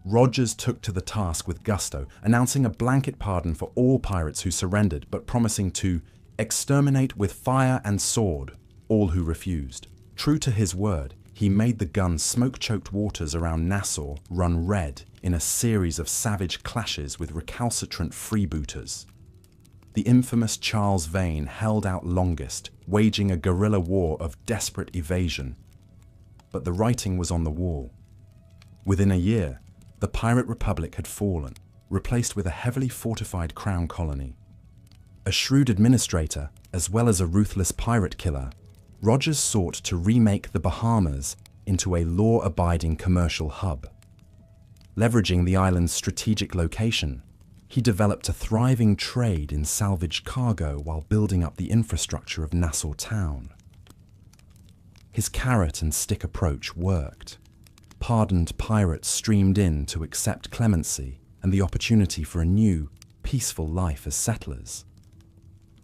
Rogers took to the task with gusto, announcing a blanket pardon for all pirates who surrendered, but promising to exterminate with fire and sword all who refused. True to his word, he made the gun's smoke-choked waters around Nassau run red in a series of savage clashes with recalcitrant freebooters. The infamous Charles Vane held out longest, waging a guerrilla war of desperate evasion. But the writing was on the wall. Within a year, the pirate republic had fallen, replaced with a heavily fortified crown colony. A shrewd administrator, as well as a ruthless pirate killer, Rogers sought to remake the Bahamas into a law-abiding commercial hub. Leveraging the island's strategic location, He developed a thriving trade in salvaged cargo while building up the infrastructure of Nassau town. His carrot and stick approach worked. Pardoned pirates streamed in to accept clemency and the opportunity for a new, peaceful life as settlers.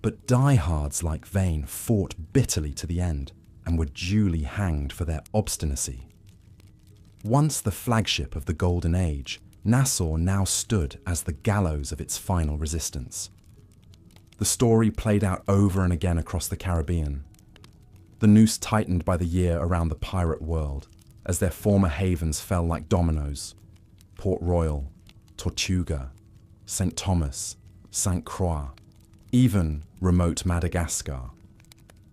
But diehards like Vane fought bitterly to the end and were duly hanged for their obstinacy. Once the flagship of the Golden Age, Nassau now stood as the gallows of its final resistance. The story played out over and again across the Caribbean. The noose tightened by the year around the pirate world as their former havens fell like dominoes. Port Royal, Tortuga, St. Thomas, St. Croix, even remote Madagascar.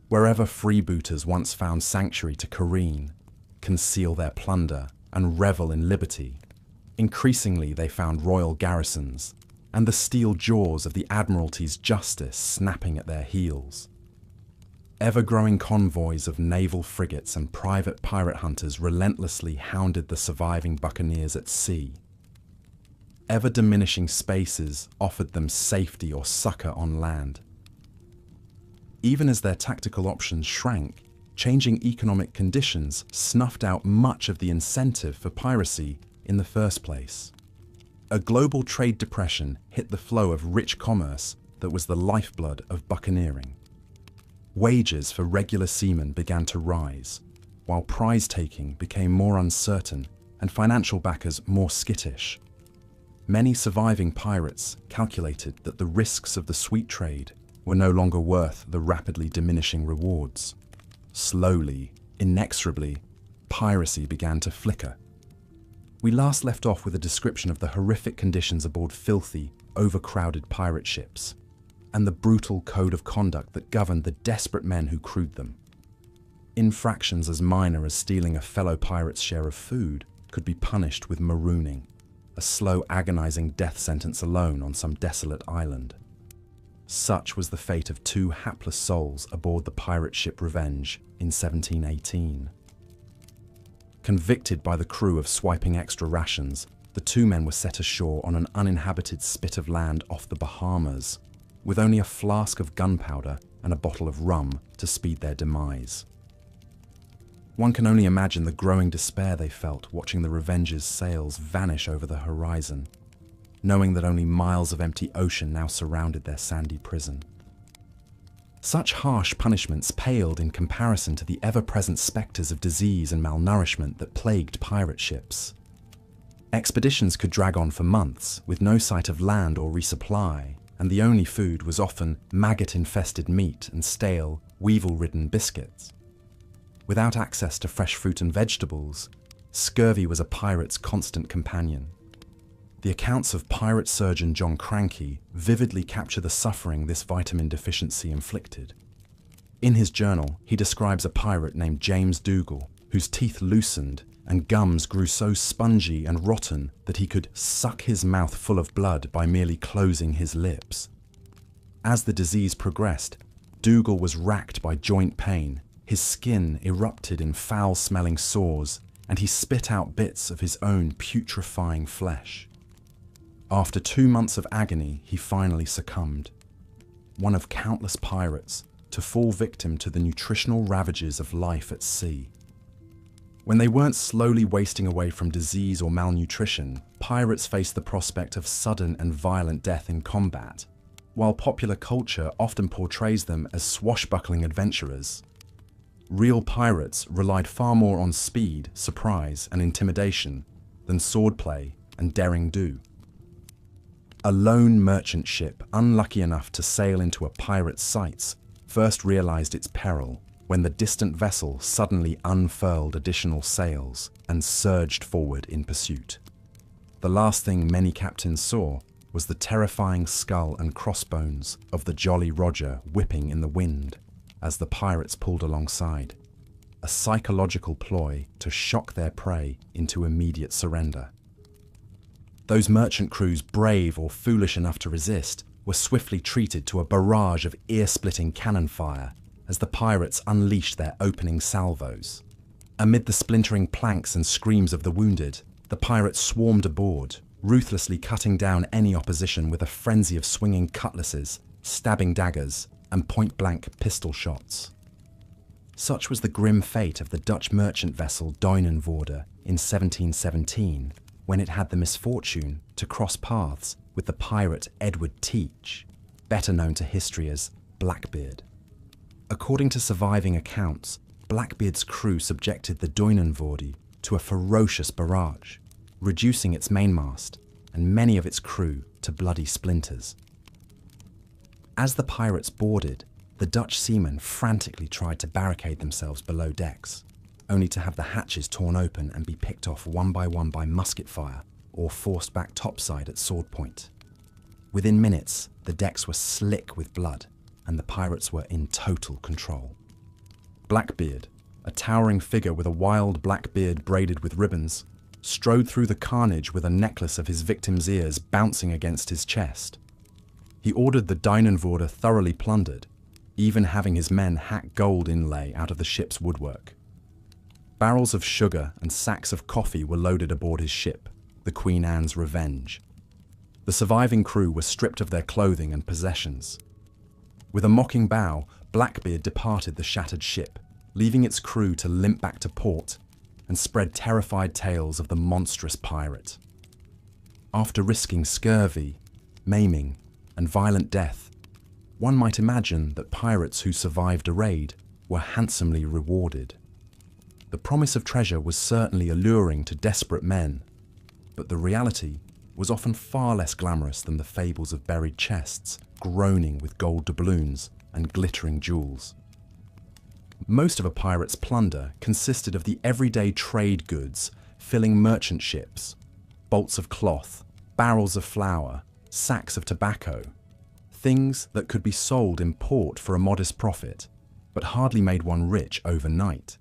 Wherever freebooters once found sanctuary to careen, conceal their plunder, and revel in liberty, increasingly they found royal garrisons and the steel jaws of the Admiralty's justice snapping at their heels. Ever-growing convoys of naval frigates and private pirate hunters relentlessly hounded the surviving buccaneers at sea. Ever-diminishing spaces offered them safety or succor on land. Even as their tactical options shrank, changing economic conditions snuffed out much of the incentive for piracy in the first place. A global trade depression hit the flow of rich commerce that was the lifeblood of buccaneering. Wages for regular seamen began to rise, while prize-taking became more uncertain and financial backers more skittish. Many surviving pirates calculated that the risks of the sweet trade were no longer worth the rapidly diminishing rewards. Slowly, inexorably, piracy began to flicker. We last left off with a description of the horrific conditions aboard filthy, overcrowded pirate ships, and the brutal code of conduct that governed the desperate men who crewed them. Infractions as minor as stealing a fellow pirate's share of food could be punished with marooning, a slow, agonizing death sentence alone on some desolate island. Such was the fate of two hapless souls aboard the pirate ship Revenge in 1718. Convicted by the crew of swiping extra rations, the two men were set ashore on an uninhabited spit of land off the Bahamas, with only a flask of gunpowder and a bottle of rum to speed their demise. One can only imagine the growing despair they felt watching the Revenge's sails vanish over the horizon, knowing that only miles of empty ocean now surrounded their sandy prison. Such harsh punishments paled in comparison to the ever-present spectres of disease and malnourishment that plagued pirate ships. Expeditions could drag on for months, with no sight of land or resupply, and the only food was often maggot-infested meat and stale, weevil-ridden biscuits. Without access to fresh fruit and vegetables, scurvy was a pirate's constant companion. The accounts of pirate surgeon John Cranky vividly capture the suffering this vitamin deficiency inflicted. In his journal, he describes a pirate named James Dougal, whose teeth loosened and gums grew so spongy and rotten that he could suck his mouth full of blood by merely closing his lips. As the disease progressed, Dougal was racked by joint pain, his skin erupted in foul-smelling sores, and he spit out bits of his own putrefying flesh. After 2 months of agony, he finally succumbed, one of countless pirates to fall victim to the nutritional ravages of life at sea. When they weren't slowly wasting away from disease or malnutrition, pirates faced the prospect of sudden and violent death in combat. While popular culture often portrays them as swashbuckling adventurers, real pirates relied far more on speed, surprise, and intimidation than swordplay and derring-do. A lone merchant ship, unlucky enough to sail into a pirate's sights, first realized its peril when the distant vessel suddenly unfurled additional sails and surged forward in pursuit. The last thing many captains saw was the terrifying skull and crossbones of the Jolly Roger whipping in the wind as the pirates pulled alongside, a psychological ploy to shock their prey into immediate surrender. Those merchant crews brave or foolish enough to resist were swiftly treated to a barrage of ear-splitting cannon fire as the pirates unleashed their opening salvos. Amid the splintering planks and screams of the wounded, the pirates swarmed aboard, ruthlessly cutting down any opposition with a frenzy of swinging cutlasses, stabbing daggers, and point-blank pistol shots. Such was the grim fate of the Dutch merchant vessel Duinenvoorde in 1717, when it had the misfortune to cross paths with the pirate Edward Teach, better known to history as Blackbeard. According to surviving accounts, Blackbeard's crew subjected the Duinenvoorde to a ferocious barrage, reducing its mainmast and many of its crew to bloody splinters. As the pirates boarded, the Dutch seamen frantically tried to barricade themselves below decks, only to have the hatches torn open and be picked off one by musket fire or forced back topside at sword point. Within minutes, the decks were slick with blood and the pirates were in total control. Blackbeard, a towering figure with a wild black beard braided with ribbons, strode through the carnage with a necklace of his victim's ears bouncing against his chest. He ordered the Duinenvoorde thoroughly plundered, even having his men hack gold inlay out of the ship's woodwork. Barrels of sugar and sacks of coffee were loaded aboard his ship, the Queen Anne's Revenge. The surviving crew were stripped of their clothing and possessions. With a mocking bow, Blackbeard departed the shattered ship, leaving its crew to limp back to port and spread terrified tales of the monstrous pirate. After risking scurvy, maiming, and violent death, one might imagine that pirates who survived a raid were handsomely rewarded. The promise of treasure was certainly alluring to desperate men, but the reality was often far less glamorous than the fables of buried chests groaning with gold doubloons and glittering jewels. Most of a pirate's plunder consisted of the everyday trade goods filling merchant ships: bolts of cloth, barrels of flour, sacks of tobacco, things that could be sold in port for a modest profit, but hardly made one rich overnight.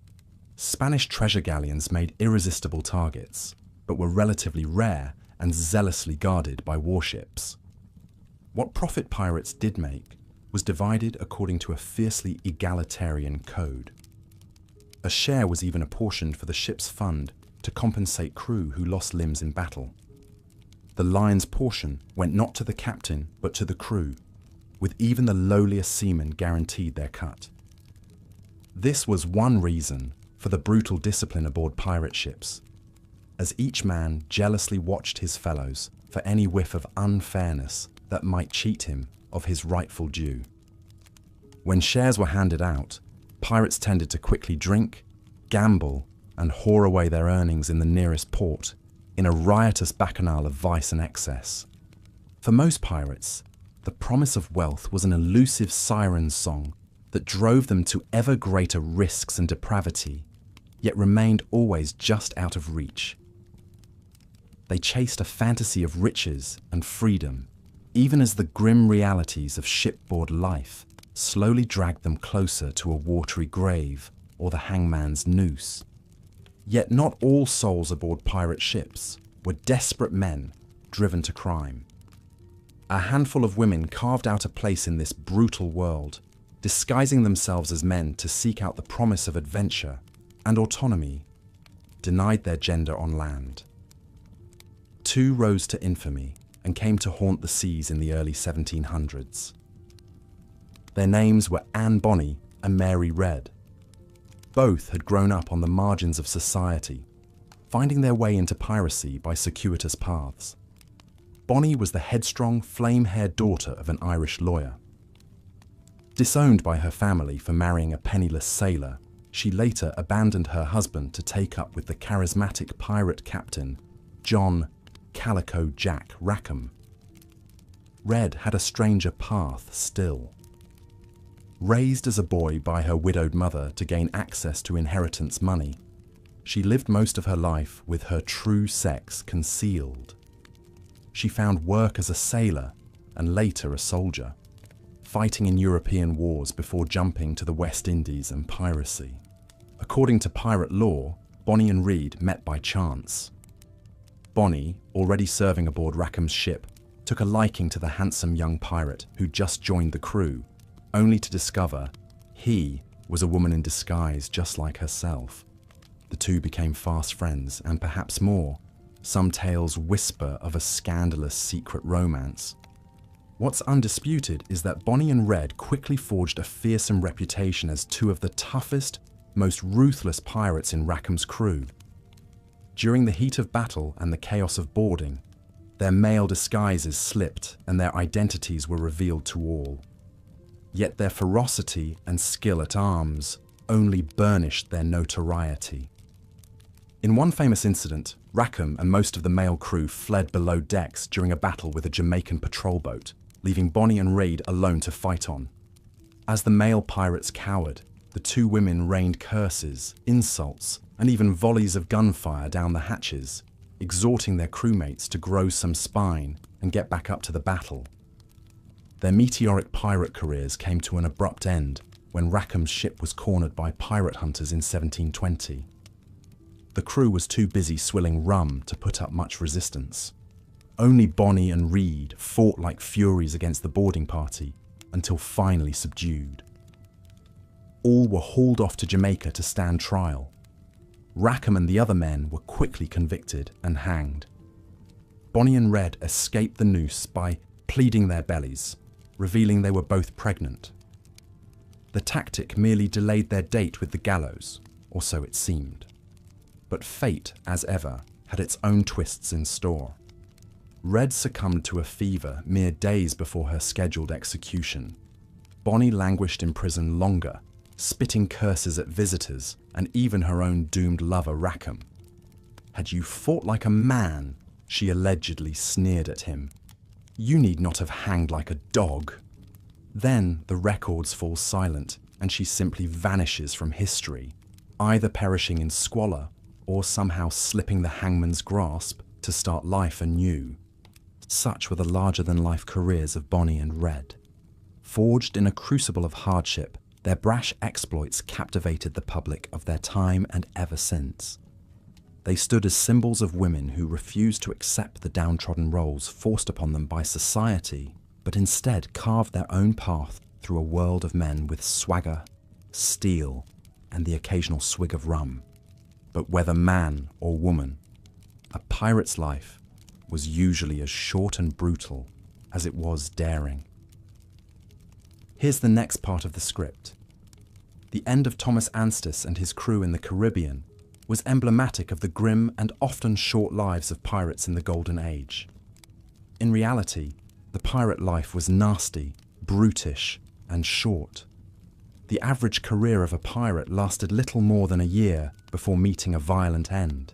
Spanish treasure galleons made irresistible targets, but were relatively rare and zealously guarded by warships. What profit pirates did make was divided according to a fiercely egalitarian code. A share was even apportioned for the ship's fund to compensate crew who lost limbs in battle. The lion's portion went not to the captain but to the crew, with even the lowliest seamen guaranteed their cut. This was one reason for the brutal discipline aboard pirate ships, as each man jealously watched his fellows for any whiff of unfairness that might cheat him of his rightful due. When shares were handed out, pirates tended to quickly drink, gamble, and whore away their earnings in the nearest port in a riotous bacchanal of vice and excess. For most pirates, the promise of wealth was an elusive siren song that drove them to ever greater risks and depravity, yet remained always just out of reach. They chased a fantasy of riches and freedom, even as the grim realities of shipboard life slowly dragged them closer to a watery grave or the hangman's noose. Yet not all souls aboard pirate ships were desperate men driven to crime. A handful of women carved out a place in this brutal world, disguising themselves as men to seek out the promise of adventure and autonomy, denied their gender on land. Two rose to infamy and came to haunt the seas in the early 1700s. Their names were Anne Bonny and Mary Red. Both had grown up on the margins of society, finding their way into piracy by circuitous paths. Bonny was the headstrong, flame-haired daughter of an Irish lawyer. Disowned by her family for marrying a penniless sailor, she later abandoned her husband to take up with the charismatic pirate captain, John Calico Jack Rackham. Red had a stranger path still. Raised as a boy by her widowed mother to gain access to inheritance money, she lived most of her life with her true sex concealed. She found work as a sailor and later a soldier, fighting in European wars before jumping to the West Indies and piracy. According to pirate law, Bonny and Reed met by chance. Bonny, already serving aboard Rackham's ship, took a liking to the handsome young pirate who'd just joined the crew, only to discover he was a woman in disguise just like herself. The two became fast friends and perhaps more, Some tales whisper of a scandalous secret romance. What's undisputed is that Bonnie and Red quickly forged a fearsome reputation as two of the toughest, most ruthless pirates in Rackham's crew. During the heat of battle and the chaos of boarding, their male disguises slipped and their identities were revealed to all. Yet their ferocity and skill at arms only burnished their notoriety. In one famous incident, Rackham and most of the male crew fled below decks during a battle with a Jamaican patrol boat, leaving Bonnie and Red alone to fight on. As the male pirates cowered, the two women rained curses, insults, and even volleys of gunfire down the hatches, exhorting their crewmates to grow some spine and get back up to the battle. Their meteoric pirate careers came to an abrupt end when Rackham's ship was cornered by pirate hunters in 1720. The crew was too busy swilling rum to put up much resistance. Only Bonnie and Red fought like furies against the boarding party until finally subdued. All were hauled off to Jamaica to stand trial. Rackham and the other men were quickly convicted and hanged. Bonnie and Red escaped the noose by pleading their bellies, revealing they were both pregnant. The tactic merely delayed their date with the gallows, or so it seemed. But fate, as ever, had its own twists in store. Red succumbed to a fever mere days before her scheduled execution. Bonnie languished in prison longer, spitting curses at visitors and even her own doomed lover Rackham. "Had you fought like a man," she allegedly sneered at him, "you need not have hanged like a dog." Then the records fall silent and she simply vanishes from history, either perishing in squalor or somehow slipping the hangman's grasp to start life anew. Such were the larger-than-life careers of Bonnie and Red. Forged in a crucible of hardship, their brash exploits captivated the public of their time and ever since. They stood as symbols of women who refused to accept the downtrodden roles forced upon them by society, but instead carved their own path through a world of men with swagger, steel, and the occasional swig of rum. But whether man or woman, a pirate's life was usually as short and brutal as it was daring. Here's the next part of the script. The end of Thomas Anstis and his crew in the Caribbean was emblematic of the grim and often short lives of pirates in the Golden Age. In reality, the pirate life was nasty, brutish, and short. The average career of a pirate lasted little more than a year before meeting a violent end.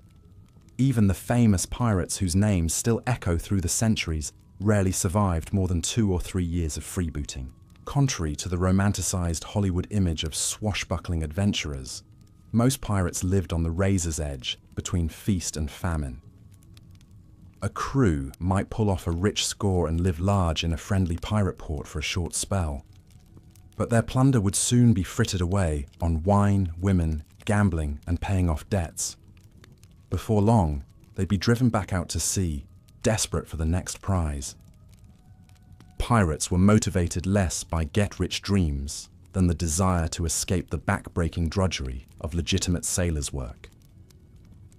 Even the famous pirates whose names still echo through the centuries rarely survived more than 2 or 3 years of freebooting. Contrary to the romanticized Hollywood image of swashbuckling adventurers, most pirates lived on the razor's edge between feast and famine. A crew might pull off a rich score and live large in a friendly pirate port for a short spell, but their plunder would soon be frittered away on wine, women, gambling, and paying off debts. Before long, they'd be driven back out to sea, desperate for the next prize. Pirates were motivated less by get-rich dreams than the desire to escape the back-breaking drudgery of legitimate sailors' work.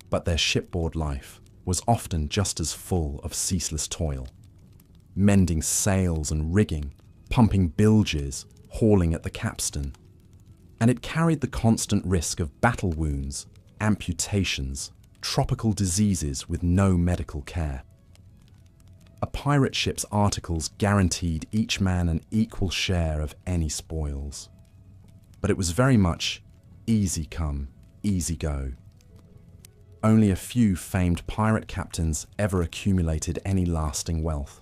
But their shipboard life was often just as full of ceaseless toil. Mending sails and rigging, pumping bilges, hauling at the capstan. And it carried the constant risk of battle wounds, amputations, tropical diseases with no medical care. A pirate ship's articles guaranteed each man an equal share of any spoils. But it was very much easy come, easy go. Only a few famed pirate captains ever accumulated any lasting wealth.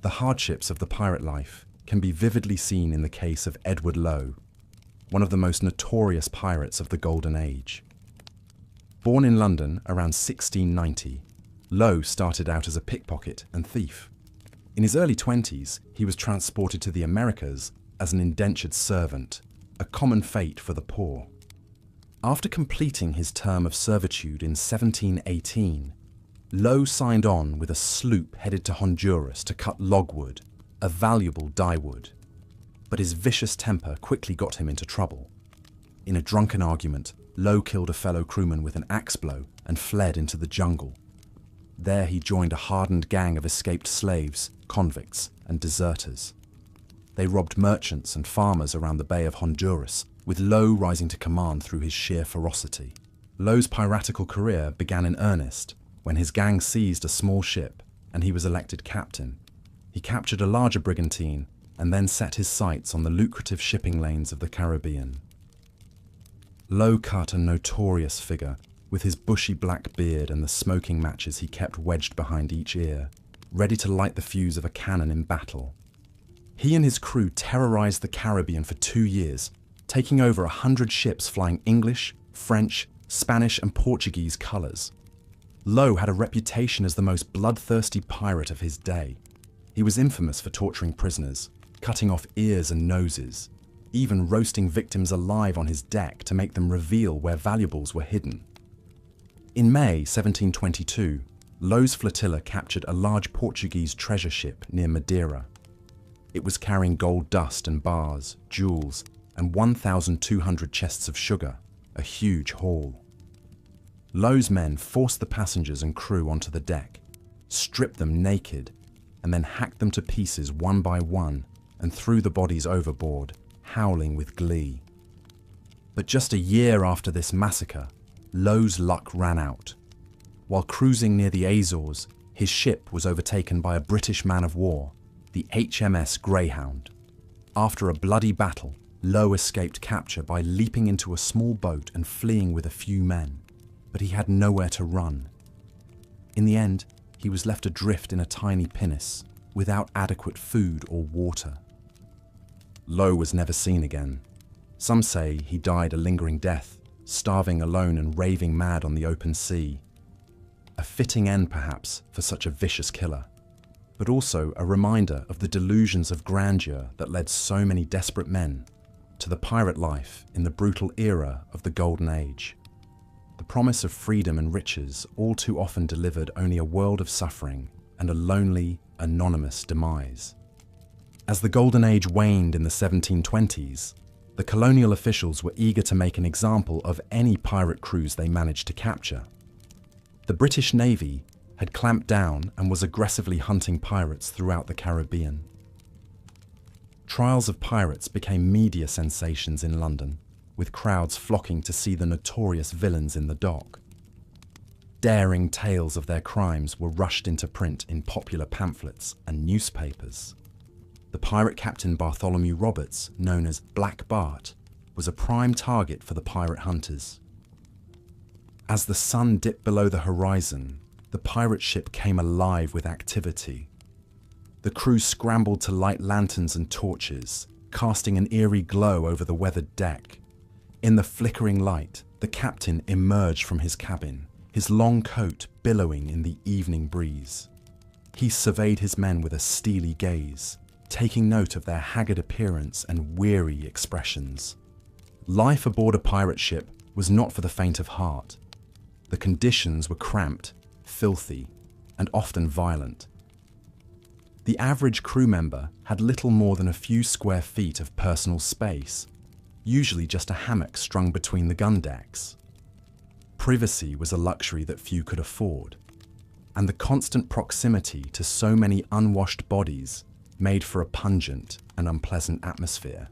The hardships of the pirate life can be vividly seen in the case of Edward Lowe, one of the most notorious pirates of the Golden Age. Born in London around 1690, Lowe started out as a pickpocket and thief. In his early 20s, he was transported to the Americas as an indentured servant, a common fate for the poor. After completing his term of servitude in 1718, Lowe signed on with a sloop headed to Honduras to cut logwood, a valuable dyewood. But his vicious temper quickly got him into trouble. In a drunken argument, Lowe killed a fellow crewman with an axe blow and fled into the jungle. There he joined a hardened gang of escaped slaves, convicts, and deserters. They robbed merchants and farmers around the Bay of Honduras, with Lowe rising to command through his sheer ferocity. Lowe's piratical career began in earnest when his gang seized a small ship and he was elected captain. He captured a larger brigantine and then set his sights on the lucrative shipping lanes of the Caribbean. Lowe cut a notorious figure, with his bushy black beard and the smoking matches he kept wedged behind each ear, ready to light the fuse of a cannon in battle. He and his crew terrorized the Caribbean for 2 years, taking over 100 ships flying English, French, Spanish, and Portuguese colors. Lowe had a reputation as the most bloodthirsty pirate of his day. He was infamous for torturing prisoners, cutting off ears and noses, even roasting victims alive on his deck to make them reveal where valuables were hidden. In May 1722, Lowe's flotilla captured a large Portuguese treasure ship near Madeira. It was carrying gold dust and bars, jewels, and 1,200 chests of sugar, a huge haul. Lowe's men forced the passengers and crew onto the deck, stripped them naked, and then hacked them to pieces one by one and threw the bodies overboard, howling with glee. But just a year after this massacre, Lowe's luck ran out. While cruising near the Azores, his ship was overtaken by a British man-of-war, the HMS Greyhound. After a bloody battle, Lowe escaped capture by leaping into a small boat and fleeing with a few men, but he had nowhere to run. In the end, he was left adrift in a tiny pinnace, without adequate food or water. Lowe was never seen again. Some say he died a lingering death, starving alone and raving mad on the open sea. A fitting end, perhaps, for such a vicious killer, but also a reminder of the delusions of grandeur that led so many desperate men to the pirate life in the brutal era of the Golden Age. The promise of freedom and riches all too often delivered only a world of suffering and a lonely, anonymous demise. As the Golden Age waned in the 1720s, the colonial officials were eager to make an example of any pirate crews they managed to capture. The British Navy had clamped down and was aggressively hunting pirates throughout the Caribbean. Trials of pirates became media sensations in London, with crowds flocking to see the notorious villains in the dock. Daring tales of their crimes were rushed into print in popular pamphlets and newspapers. The pirate captain Bartholomew Roberts, known as Black Bart, was a prime target for the pirate hunters. As the sun dipped below the horizon, the pirate ship came alive with activity. The crew scrambled to light lanterns and torches, casting an eerie glow over the weathered deck. In the flickering light, the captain emerged from his cabin, his long coat billowing in the evening breeze. He surveyed his men with a steely gaze, taking note of their haggard appearance and weary expressions. Life aboard a pirate ship was not for the faint of heart. The conditions were cramped, filthy, and often violent. The average crew member had little more than a few square feet of personal space, usually just a hammock strung between the gun decks. Privacy was a luxury that few could afford, and the constant proximity to so many unwashed bodies made for a pungent and unpleasant atmosphere.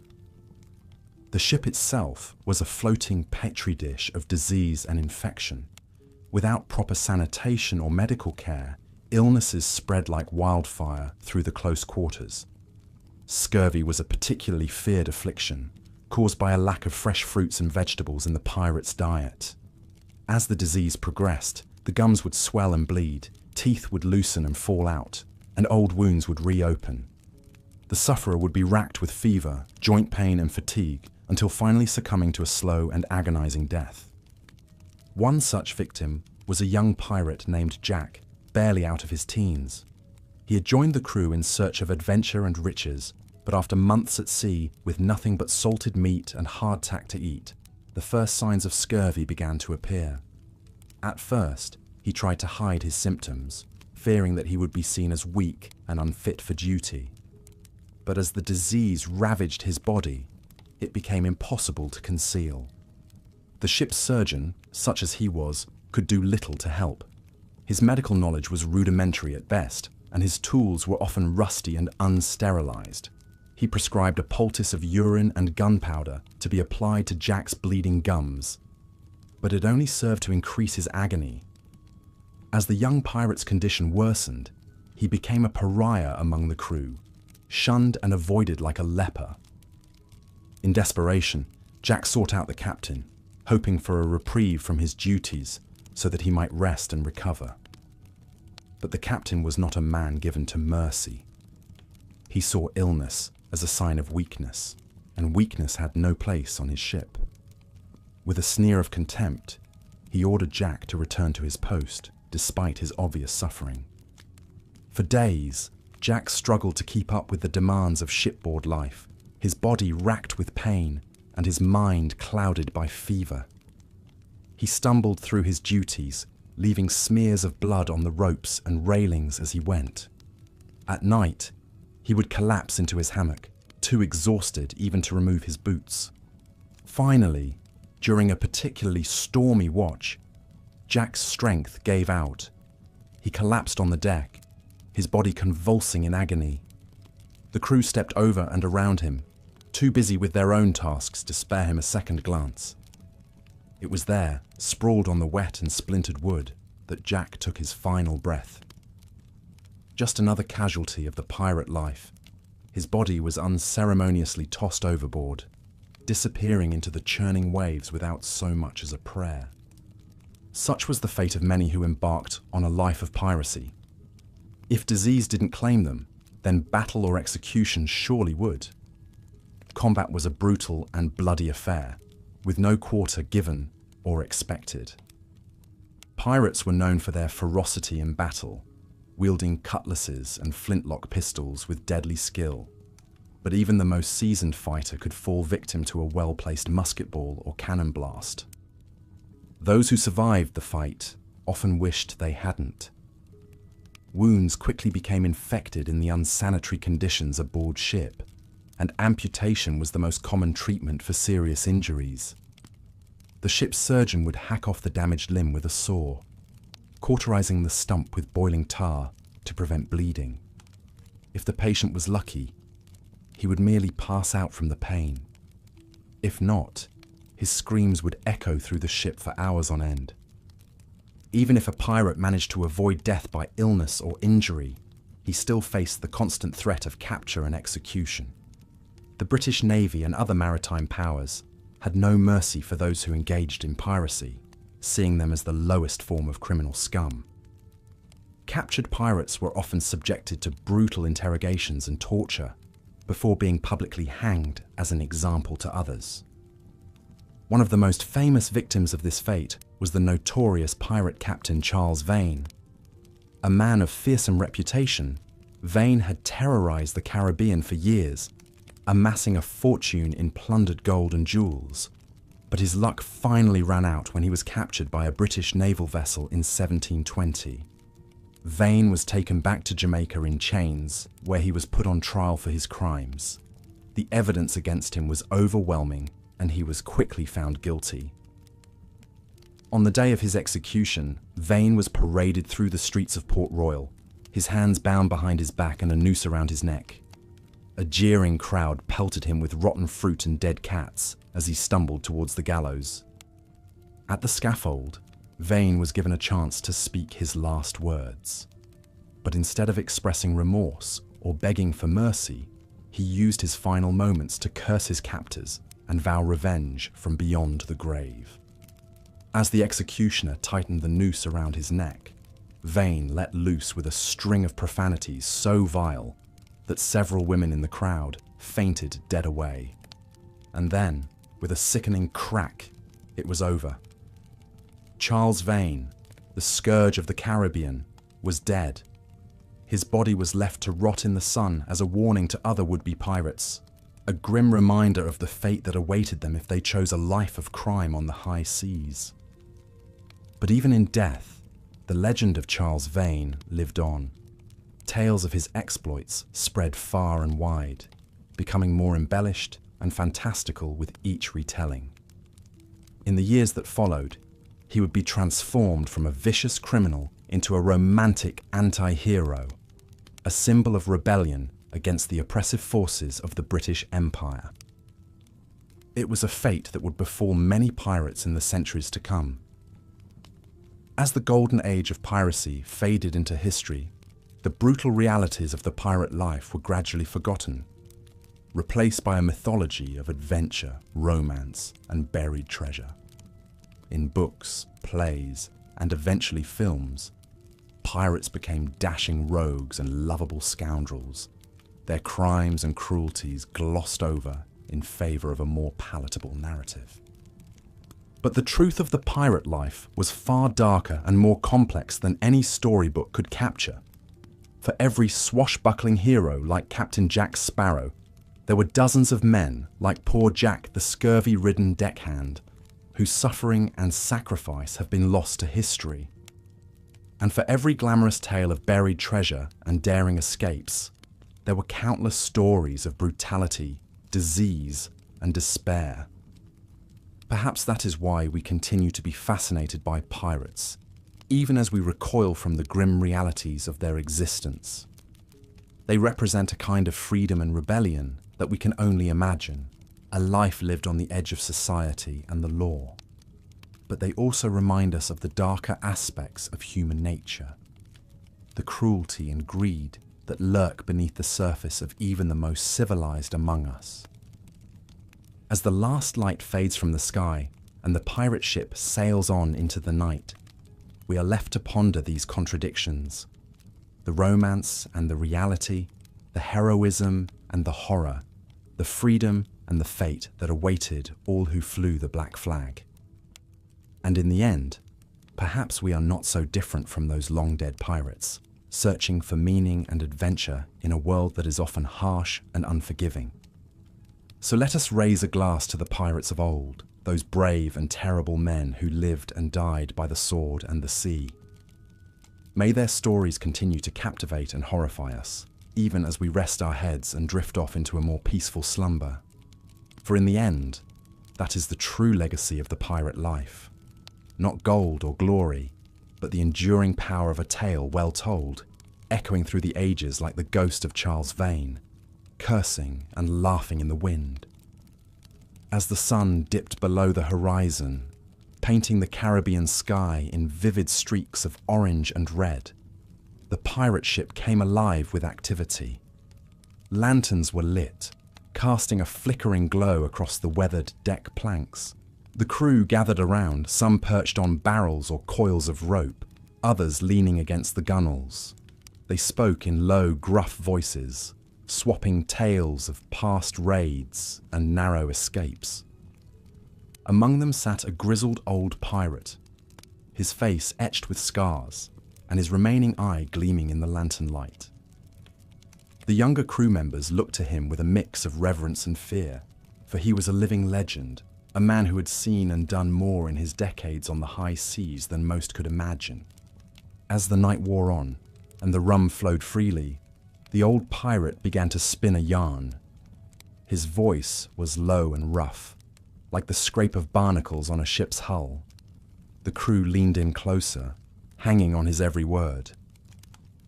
The ship itself was a floating petri dish of disease and infection. Without proper sanitation or medical care, illnesses spread like wildfire through the close quarters. Scurvy was a particularly feared affliction, caused by a lack of fresh fruits and vegetables in the pirates' diet. As the disease progressed, the gums would swell and bleed, teeth would loosen and fall out, and old wounds would reopen. The sufferer would be racked with fever, joint pain and fatigue, until finally succumbing to a slow and agonizing death. One such victim was a young pirate named Jack, barely out of his teens. He had joined the crew in search of adventure and riches, but after months at sea with nothing but salted meat and hardtack to eat, the first signs of scurvy began to appear. At first, he tried to hide his symptoms, fearing that he would be seen as weak and unfit for duty. But as the disease ravaged his body, it became impossible to conceal. The ship's surgeon, such as he was, could do little to help. His medical knowledge was rudimentary at best, and his tools were often rusty and unsterilized. He prescribed a poultice of urine and gunpowder to be applied to Jack's bleeding gums, but it only served to increase his agony. As the young pirate's condition worsened, he became a pariah among the crew, shunned and avoided like a leper. In desperation, Jack sought out the captain, hoping for a reprieve from his duties so that he might rest and recover. But the captain was not a man given to mercy. He saw illness as a sign of weakness, and weakness had no place on his ship. With a sneer of contempt, he ordered Jack to return to his post, despite his obvious suffering. For days, Jack struggled to keep up with the demands of shipboard life, his body racked with pain and his mind clouded by fever. He stumbled through his duties, leaving smears of blood on the ropes and railings as he went. At night, he would collapse into his hammock, too exhausted even to remove his boots. Finally, during a particularly stormy watch, Jack's strength gave out. He collapsed on the deck, his body convulsing in agony. The crew stepped over and around him, too busy with their own tasks to spare him a second glance. It was there, sprawled on the wet and splintered wood, that Jack took his final breath. Just another casualty of the pirate life. His body was unceremoniously tossed overboard, disappearing into the churning waves without so much as a prayer. Such was the fate of many who embarked on a life of piracy. If disease didn't claim them, then battle or execution surely would. Combat was a brutal and bloody affair, with no quarter given or expected. Pirates were known for their ferocity in battle, wielding cutlasses and flintlock pistols with deadly skill. But even the most seasoned fighter could fall victim to a well-placed musket ball or cannon blast. Those who survived the fight often wished they hadn't. Wounds quickly became infected in the unsanitary conditions aboard ship, and amputation was the most common treatment for serious injuries. The ship's surgeon would hack off the damaged limb with a saw, cauterizing the stump with boiling tar to prevent bleeding. If the patient was lucky, he would merely pass out from the pain. If not, his screams would echo through the ship for hours on end. Even if a pirate managed to avoid death by illness or injury, he still faced the constant threat of capture and execution. The British Navy and other maritime powers had no mercy for those who engaged in piracy, seeing them as the lowest form of criminal scum. Captured pirates were often subjected to brutal interrogations and torture before being publicly hanged as an example to others. One of the most famous victims of this fate was the notorious pirate captain Charles Vane. A man of fearsome reputation, Vane had terrorized the Caribbean for years, amassing a fortune in plundered gold and jewels. But his luck finally ran out when he was captured by a British naval vessel in 1720. Vane was taken back to Jamaica in chains, where he was put on trial for his crimes. The evidence against him was overwhelming, and he was quickly found guilty. On the day of his execution, Vane was paraded through the streets of Port Royal, his hands bound behind his back and a noose around his neck. A jeering crowd pelted him with rotten fruit and dead cats as he stumbled towards the gallows. At the scaffold, Vane was given a chance to speak his last words. But instead of expressing remorse or begging for mercy, he used his final moments to curse his captors and vow revenge from beyond the grave. As the executioner tightened the noose around his neck, Vane let loose with a string of profanities so vile that several women in the crowd fainted dead away. And then, with a sickening crack, it was over. Charles Vane, the scourge of the Caribbean, was dead. His body was left to rot in the sun as a warning to other would-be pirates, a grim reminder of the fate that awaited them if they chose a life of crime on the high seas. But even in death, the legend of Charles Vane lived on. Tales of his exploits spread far and wide, becoming more embellished and fantastical with each retelling. In the years that followed, he would be transformed from a vicious criminal into a romantic anti-hero, a symbol of rebellion against the oppressive forces of the British Empire. It was a fate that would befall many pirates in the centuries to come. As the golden age of piracy faded into history, the brutal realities of the pirate life were gradually forgotten, replaced by a mythology of adventure, romance, and buried treasure. In books, plays, and eventually films, pirates became dashing rogues and lovable scoundrels, their crimes and cruelties glossed over in favor of a more palatable narrative. But the truth of the pirate life was far darker and more complex than any storybook could capture. For every swashbuckling hero like Captain Jack Sparrow, there were dozens of men like poor Jack the scurvy-ridden deckhand, whose suffering and sacrifice have been lost to history. And for every glamorous tale of buried treasure and daring escapes, there were countless stories of brutality, disease, and despair. Perhaps that is why we continue to be fascinated by pirates, even as we recoil from the grim realities of their existence. They represent a kind of freedom and rebellion that we can only imagine, a life lived on the edge of society and the law. But they also remind us of the darker aspects of human nature, the cruelty and greed that lurk beneath the surface of even the most civilized among us. As the last light fades from the sky and the pirate ship sails on into the night, we are left to ponder these contradictions, the romance and the reality, the heroism and the horror, the freedom and the fate that awaited all who flew the black flag. And in the end, perhaps we are not so different from those long-dead pirates, searching for meaning and adventure in a world that is often harsh and unforgiving. So let us raise a glass to the pirates of old, those brave and terrible men who lived and died by the sword and the sea. May their stories continue to captivate and horrify us, even as we rest our heads and drift off into a more peaceful slumber. For in the end, that is the true legacy of the pirate life. Not gold or glory, but the enduring power of a tale well told, echoing through the ages like the ghost of Charles Vane, cursing and laughing in the wind. As the sun dipped below the horizon, painting the Caribbean sky in vivid streaks of orange and red, the pirate ship came alive with activity. Lanterns were lit, casting a flickering glow across the weathered deck planks. The crew gathered around, some perched on barrels or coils of rope, others leaning against the gunwales. They spoke in low, gruff voices, swapping tales of past raids and narrow escapes. Among them sat a grizzled old pirate, his face etched with scars and his remaining eye gleaming in the lantern light. The younger crew members looked to him with a mix of reverence and fear, for he was a living legend, a man who had seen and done more in his decades on the high seas than most could imagine. As the night wore on and the rum flowed freely, the old pirate began to spin a yarn. His voice was low and rough, like the scrape of barnacles on a ship's hull. The crew leaned in closer, hanging on his every word.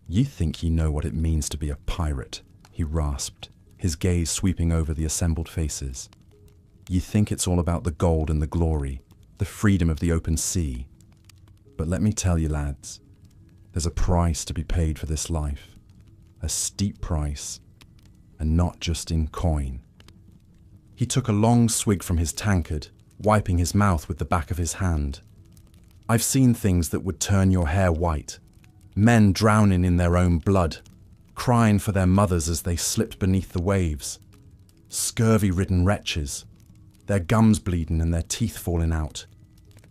"You think you know what it means to be a pirate," he rasped, his gaze sweeping over the assembled faces. "You think it's all about the gold and the glory, the freedom of the open sea. But let me tell you, lads, there's a price to be paid for this life. A steep price, and not just in coin." He took a long swig from his tankard, wiping his mouth with the back of his hand. "I've seen things that would turn your hair white. Men drowning in their own blood, crying for their mothers as they slipped beneath the waves. Scurvy-ridden wretches, their gums bleeding and their teeth falling out,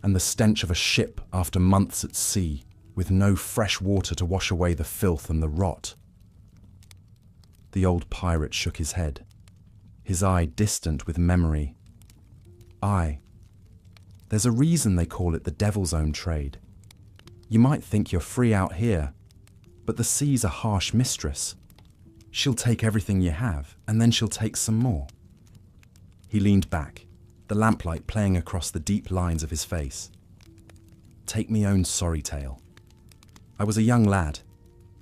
and the stench of a ship after months at sea, with no fresh water to wash away the filth and the rot." The old pirate shook his head, his eye distant with memory. "Aye, there's a reason they call it the devil's own trade. You might think you're free out here, but the sea's a harsh mistress. She'll take everything you have, and then she'll take some more." He leaned back, the lamplight playing across the deep lines of his face. "Take me own sorry tale. I was a young lad,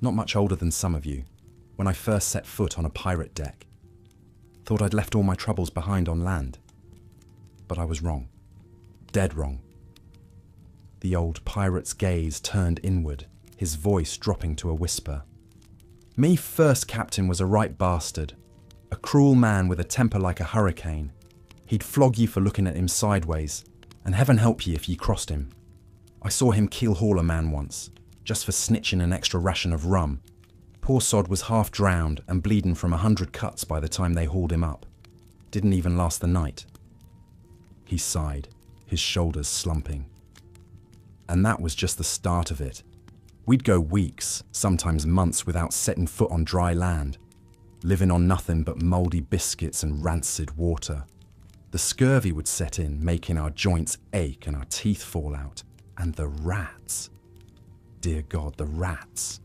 not much older than some of you, when I first set foot on a pirate deck. Thought I'd left all my troubles behind on land. But I was wrong. Dead wrong. The old pirate's gaze turned inward, his voice dropping to a whisper. Me first captain was a right bastard. A cruel man with a temper like a hurricane. He'd flog ye for looking at him sideways, and heaven help ye if ye crossed him. I saw him keel-haul a man once, just for snitching an extra ration of rum. Poor sod was half drowned and bleeding from 100 cuts by the time they hauled him up. Didn't even last the night. He sighed, his shoulders slumping. And that was just the start of it. We'd go weeks, sometimes months without setting foot on dry land, living on nothing but mouldy biscuits and rancid water. The scurvy would set in, making our joints ache and our teeth fall out. And the rats. Dear God, the rats.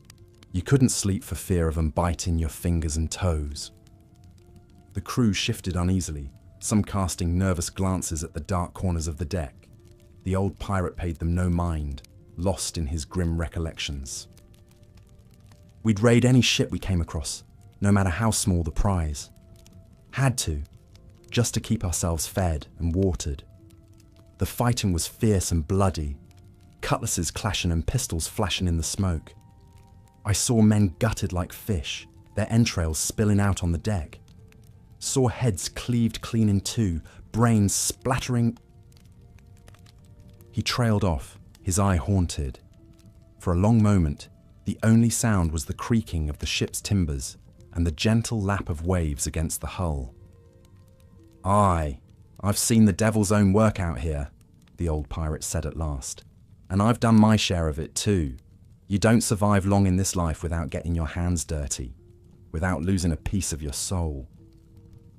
You couldn't sleep for fear of them biting your fingers and toes. The crew shifted uneasily, some casting nervous glances at the dark corners of the deck. The old pirate paid them no mind, lost in his grim recollections. We'd raid any ship we came across, no matter how small the prize. Had to, just to keep ourselves fed and watered. The fighting was fierce and bloody, cutlasses clashing and pistols flashing in the smoke. I saw men gutted like fish, their entrails spilling out on the deck. Saw heads cleaved clean in two, brains splattering. He trailed off, his eye haunted. For a long moment, the only sound was the creaking of the ship's timbers and the gentle lap of waves against the hull. Aye, I've seen the devil's own work out here, the old pirate said at last. And I've done my share of it too. You don't survive long in this life without getting your hands dirty, without losing a piece of your soul.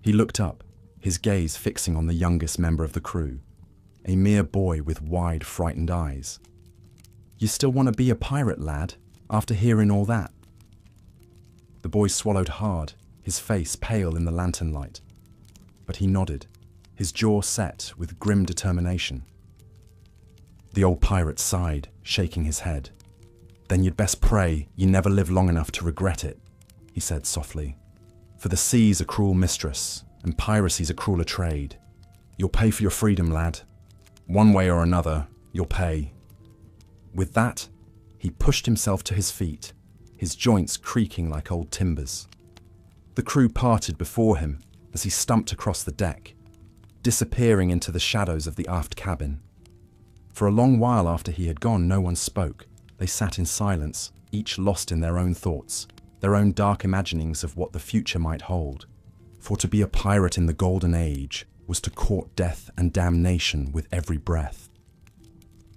He looked up, his gaze fixing on the youngest member of the crew, a mere boy with wide, frightened eyes. You still want to be a pirate, lad, after hearing all that? The boy swallowed hard, his face pale in the lantern light. But he nodded, his jaw set with grim determination. The old pirate sighed, shaking his head. Then you'd best pray you never live long enough to regret it, he said softly. For the sea's a cruel mistress, and piracy's a crueler trade. You'll pay for your freedom, lad. One way or another, you'll pay. With that, he pushed himself to his feet, his joints creaking like old timbers. The crew parted before him as he stumped across the deck, disappearing into the shadows of the aft cabin. For a long while after he had gone, no one spoke. They sat in silence, each lost in their own thoughts, their own dark imaginings of what the future might hold. For to be a pirate in the Golden Age was to court death and damnation with every breath.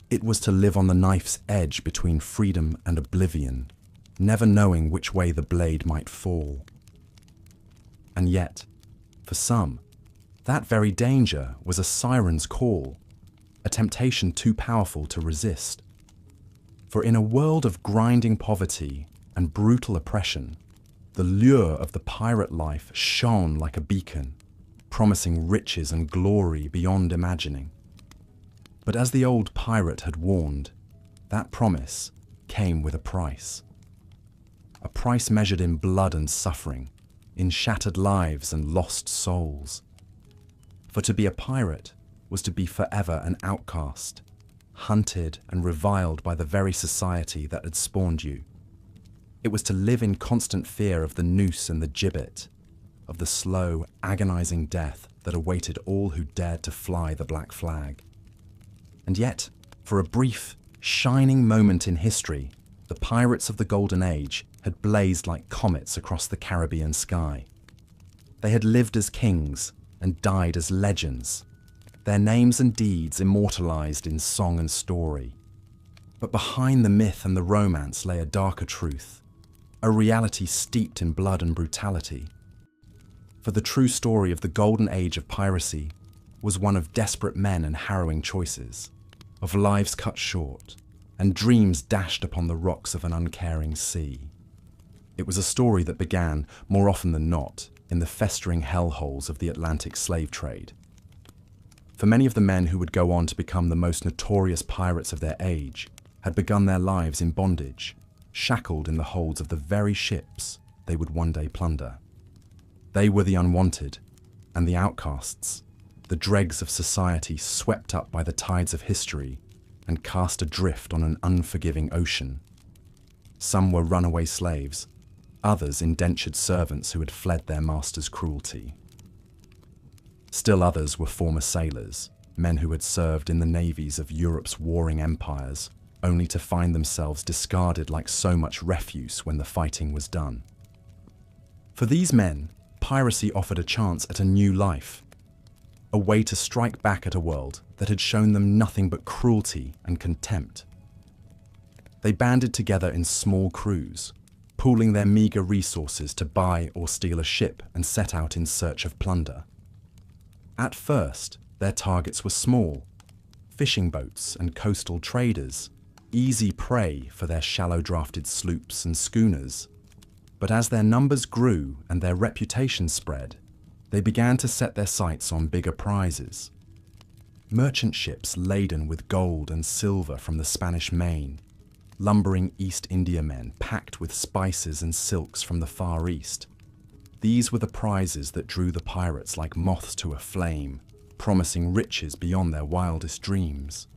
It was to live on the knife's edge between freedom and oblivion, never knowing which way the blade might fall. And yet, for some, that very danger was a siren's call, a temptation too powerful to resist. For in a world of grinding poverty and brutal oppression, the lure of the pirate life shone like a beacon, promising riches and glory beyond imagining. But as the old pirate had warned, that promise came with a price. A price measured in blood and suffering, in shattered lives and lost souls. For to be a pirate was to be forever an outcast, hunted and reviled by the very society that had spawned you. It was to live in constant fear of the noose and the gibbet, of the slow, agonizing death that awaited all who dared to fly the black flag. And yet, for a brief, shining moment in history, the pirates of the Golden Age had blazed like comets across the Caribbean sky. They had lived as kings and died as legends, their names and deeds immortalized in song and story. But behind the myth and the romance lay a darker truth, a reality steeped in blood and brutality. For the true story of the Golden Age of piracy was one of desperate men and harrowing choices, of lives cut short, and dreams dashed upon the rocks of an uncaring sea. It was a story that began, more often than not, in the festering hellholes of the Atlantic slave trade. For many of the men who would go on to become the most notorious pirates of their age had begun their lives in bondage, shackled in the holds of the very ships they would one day plunder. They were the unwanted and the outcasts, the dregs of society swept up by the tides of history and cast adrift on an unforgiving ocean. Some were runaway slaves, others indentured servants who had fled their master's cruelty. Still others were former sailors, men who had served in the navies of Europe's warring empires, only to find themselves discarded like so much refuse when the fighting was done. For these men, piracy offered a chance at a new life, a way to strike back at a world that had shown them nothing but cruelty and contempt. They banded together in small crews, pooling their meager resources to buy or steal a ship and set out in search of plunder. At first, their targets were small, fishing boats and coastal traders, easy prey for their shallow-drafted sloops and schooners. But as their numbers grew and their reputation spread, they began to set their sights on bigger prizes. Merchant ships laden with gold and silver from the Spanish Main, lumbering East Indiamen packed with spices and silks from the Far East. These were the prizes that drew the pirates like moths to a flame, promising riches beyond their wildest dreams.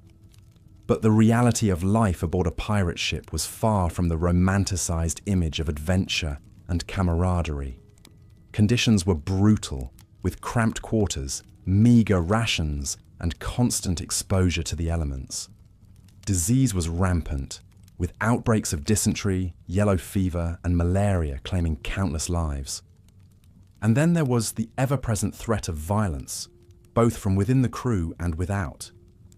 But the reality of life aboard a pirate ship was far from the romanticized image of adventure and camaraderie. Conditions were brutal, with cramped quarters, meager rations, and constant exposure to the elements. Disease was rampant, with outbreaks of dysentery, yellow fever, and malaria claiming countless lives. And then there was the ever-present threat of violence, both from within the crew and without.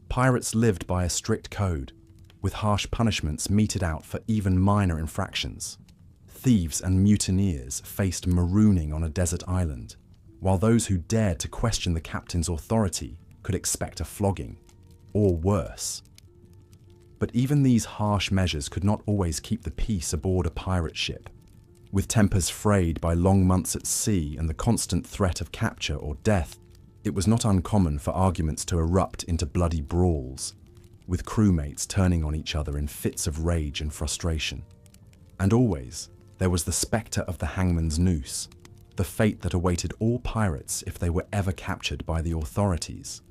Pirates lived by a strict code, with harsh punishments meted out for even minor infractions. Thieves and mutineers faced marooning on a desert island, while those who dared to question the captain's authority could expect a flogging, or worse. But even these harsh measures could not always keep the peace aboard a pirate ship. With tempers frayed by long months at sea and the constant threat of capture or death, it was not uncommon for arguments to erupt into bloody brawls, with crewmates turning on each other in fits of rage and frustration. And always, there was the spectre of the hangman's noose, the fate that awaited all pirates if they were ever captured by the authorities.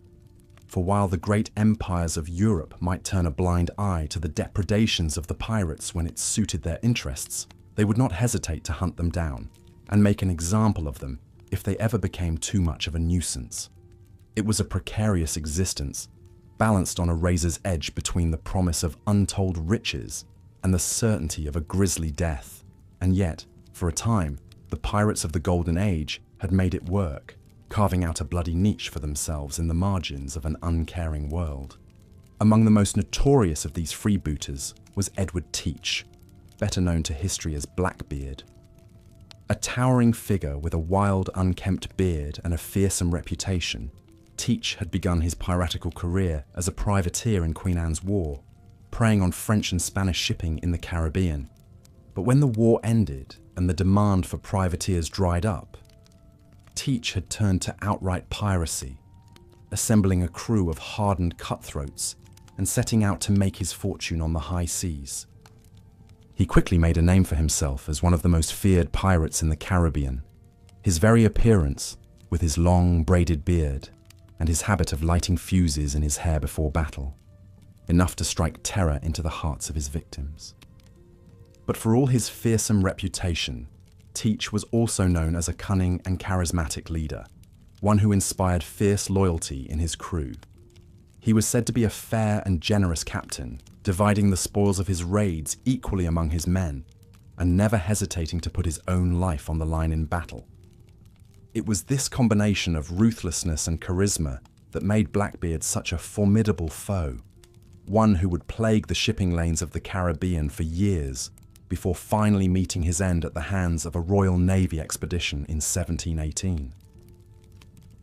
For while the great empires of Europe might turn a blind eye to the depredations of the pirates when it suited their interests, they would not hesitate to hunt them down and make an example of them if they ever became too much of a nuisance. It was a precarious existence, balanced on a razor's edge between the promise of untold riches and the certainty of a grisly death. And yet, for a time, the pirates of the Golden Age had made it work, carving out a bloody niche for themselves in the margins of an uncaring world. Among the most notorious of these freebooters was Edward Teach, better known to history as Blackbeard. A towering figure with a wild, unkempt beard and a fearsome reputation, Teach had begun his piratical career as a privateer in Queen Anne's War, preying on French and Spanish shipping in the Caribbean. But when the war ended and the demand for privateers dried up, Teach had turned to outright piracy, assembling a crew of hardened cutthroats and setting out to make his fortune on the high seas. He quickly made a name for himself as one of the most feared pirates in the Caribbean. His very appearance, with his long, braided beard, and his habit of lighting fuses in his hair before battle, enough to strike terror into the hearts of his victims. But for all his fearsome reputation, Teach was also known as a cunning and charismatic leader, one who inspired fierce loyalty in his crew. He was said to be a fair and generous captain, dividing the spoils of his raids equally among his men, and never hesitating to put his own life on the line in battle. It was this combination of ruthlessness and charisma that made Blackbeard such a formidable foe, one who would plague the shipping lanes of the Caribbean for years, before finally meeting his end at the hands of a Royal Navy expedition in 1718.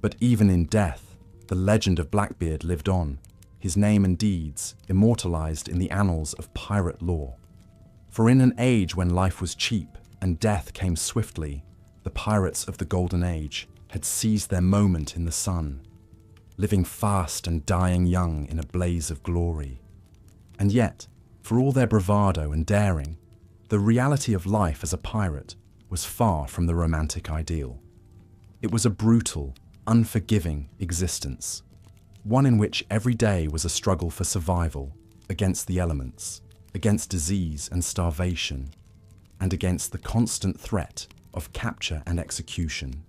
But even in death, the legend of Blackbeard lived on, his name and deeds immortalized in the annals of pirate lore. For in an age when life was cheap and death came swiftly, the pirates of the Golden Age had seized their moment in the sun, living fast and dying young in a blaze of glory. And yet, for all their bravado and daring, The reality of life as a pirate was far from the romantic ideal. It was a brutal, unforgiving existence, one in which every day was a struggle for survival against the elements, against disease and starvation, and against the constant threat of capture and execution.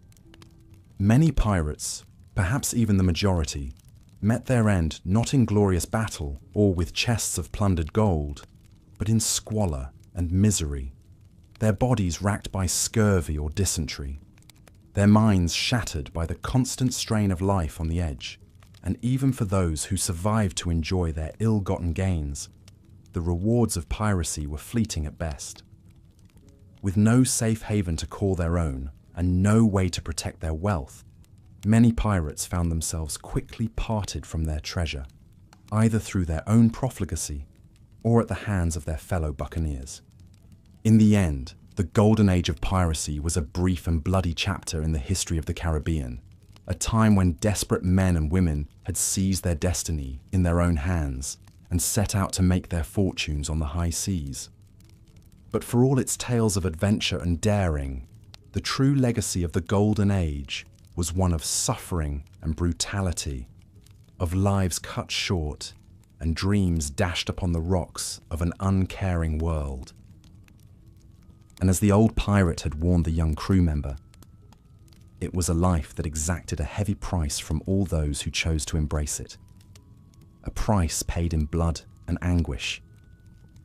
Many pirates, perhaps even the majority, met their end not in glorious battle or with chests of plundered gold, but in squalor and misery, their bodies racked by scurvy or dysentery, their minds shattered by the constant strain of life on the edge, and even for those who survived to enjoy their ill-gotten gains, the rewards of piracy were fleeting at best. With no safe haven to call their own and no way to protect their wealth, many pirates found themselves quickly parted from their treasure, either through their own profligacy or at the hands of their fellow buccaneers. In the end, the golden age of piracy was a brief and bloody chapter in the history of the Caribbean, a time when desperate men and women had seized their destiny in their own hands and set out to make their fortunes on the high seas. But for all its tales of adventure and daring, the true legacy of the golden age was one of suffering and brutality, of lives cut short and dreams dashed upon the rocks of an uncaring world. And as the old pirate had warned the young crew member, it was a life that exacted a heavy price from all those who chose to embrace it. A price paid in blood and anguish,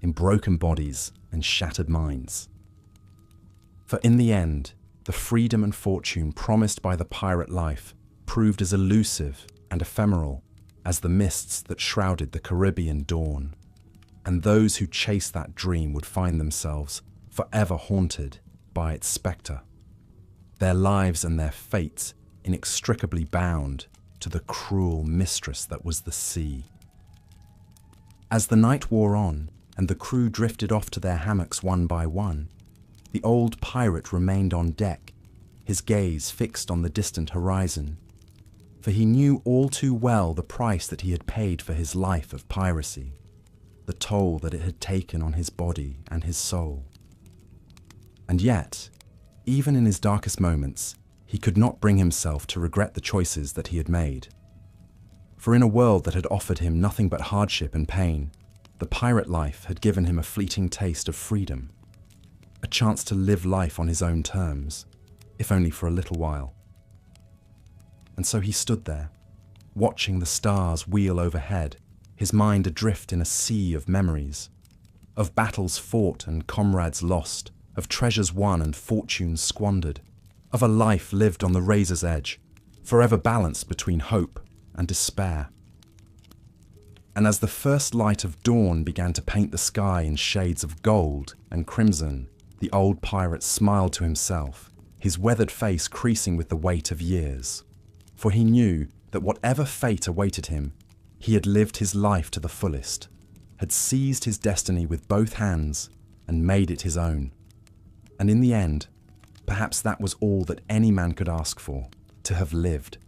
in broken bodies and shattered minds. For in the end, the freedom and fortune promised by the pirate life proved as elusive and ephemeral as the mists that shrouded the Caribbean dawn, and those who chased that dream would find themselves forever haunted by its spectre, their lives and their fates inextricably bound to the cruel mistress that was the sea. As the night wore on and the crew drifted off to their hammocks one by one, the old pirate remained on deck, his gaze fixed on the distant horizon, for he knew all too well the price that he had paid for his life of piracy, the toll that it had taken on his body and his soul. And yet, even in his darkest moments, he could not bring himself to regret the choices that he had made. For in a world that had offered him nothing but hardship and pain, the pirate life had given him a fleeting taste of freedom, a chance to live life on his own terms, if only for a little while. And so he stood there, watching the stars wheel overhead, his mind adrift in a sea of memories, of battles fought and comrades lost, of treasures won and fortunes squandered, of a life lived on the razor's edge, forever balanced between hope and despair. And as the first light of dawn began to paint the sky in shades of gold and crimson, the old pirate smiled to himself, his weathered face creasing with the weight of years. For he knew that whatever fate awaited him, he had lived his life to the fullest, had seized his destiny with both hands and made it his own. And in the end, perhaps that was all that any man could ask for, to have lived,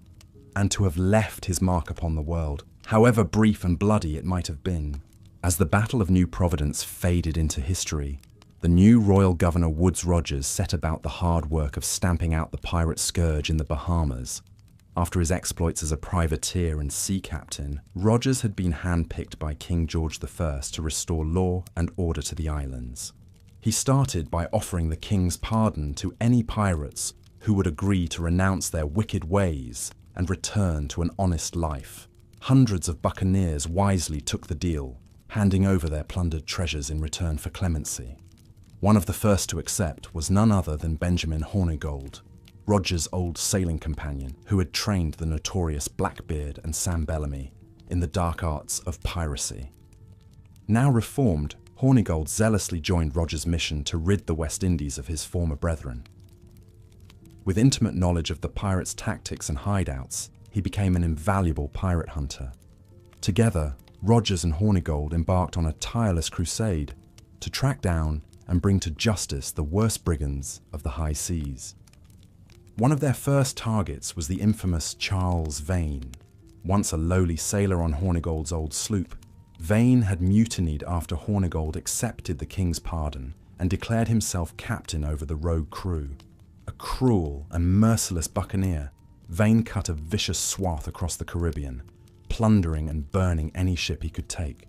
and to have left his mark upon the world, however brief and bloody it might have been. As the Battle of New Providence faded into history, the new Royal Governor Woodes Rogers set about the hard work of stamping out the pirate scourge in the Bahamas. After his exploits as a privateer and sea captain, Rogers had been handpicked by King George I to restore law and order to the islands. He started by offering the king's pardon to any pirates who would agree to renounce their wicked ways and return to an honest life. Hundreds of buccaneers wisely took the deal, handing over their plundered treasures in return for clemency. One of the first to accept was none other than Benjamin Hornigold, Rogers' old sailing companion who had trained the notorious Blackbeard and Sam Bellamy in the dark arts of piracy. Now reformed, Hornigold zealously joined Rogers' mission to rid the West Indies of his former brethren. With intimate knowledge of the pirates' tactics and hideouts, he became an invaluable pirate hunter. Together, Rogers and Hornigold embarked on a tireless crusade to track down and bring to justice the worst brigands of the high seas. One of their first targets was the infamous Charles Vane. Once a lowly sailor on Hornigold's old sloop, Vane had mutinied after Hornigold accepted the king's pardon and declared himself captain over the rogue crew. A cruel and merciless buccaneer, Vane cut a vicious swath across the Caribbean, plundering and burning any ship he could take.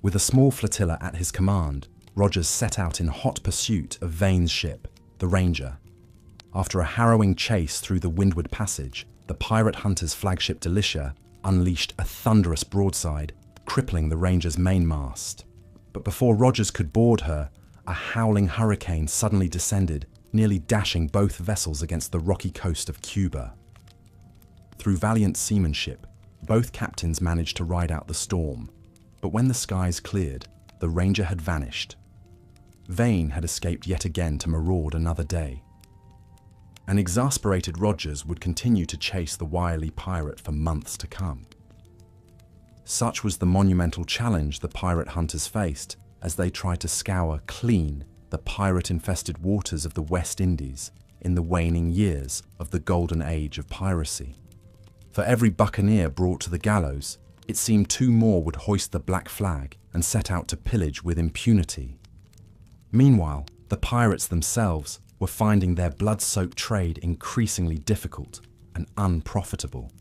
With a small flotilla at his command, Rogers set out in hot pursuit of Vane's ship, the Ranger. After a harrowing chase through the Windward Passage, the pirate hunter's flagship Delicia unleashed a thunderous broadside, crippling the Ranger's mainmast. But before Rogers could board her, a howling hurricane suddenly descended, nearly dashing both vessels against the rocky coast of Cuba. Through valiant seamanship, both captains managed to ride out the storm, but when the skies cleared, the Ranger had vanished. Vane had escaped yet again to maraud another day. An exasperated Rogers would continue to chase the wily pirate for months to come. Such was the monumental challenge the pirate hunters faced as they tried to scour clean the pirate-infested waters of the West Indies in the waning years of the golden age of piracy. For every buccaneer brought to the gallows, it seemed two more would hoist the black flag and set out to pillage with impunity. Meanwhile, the pirates themselves were finding their blood-soaked trade increasingly difficult and unprofitable.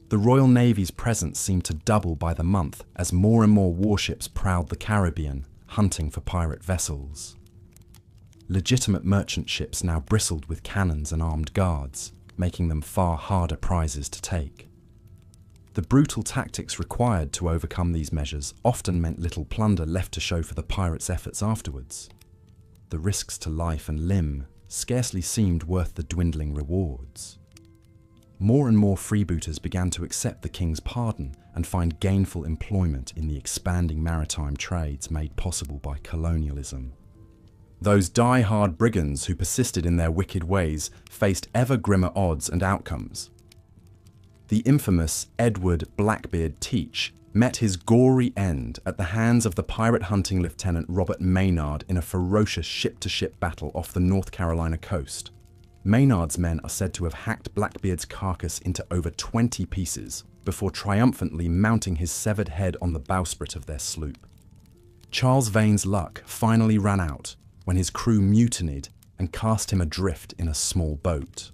The Royal Navy's presence seemed to double by the month as more and more warships prowled the Caribbean, hunting for pirate vessels. Legitimate merchant ships now bristled with cannons and armed guards, making them far harder prizes to take. The brutal tactics required to overcome these measures often meant little plunder left to show for the pirates' efforts afterwards. The risks to life and limb scarcely seemed worth the dwindling rewards. More and more freebooters began to accept the king's pardon and find gainful employment in the expanding maritime trades made possible by colonialism. Those die-hard brigands who persisted in their wicked ways faced ever grimmer odds and outcomes. The infamous Edward Blackbeard Teach met his gory end at the hands of the pirate-hunting Lieutenant Robert Maynard in a ferocious ship-to-ship battle off the North Carolina coast. Maynard's men are said to have hacked Blackbeard's carcass into over 20 pieces before triumphantly mounting his severed head on the bowsprit of their sloop. Charles Vane's luck finally ran out when his crew mutinied and cast him adrift in a small boat.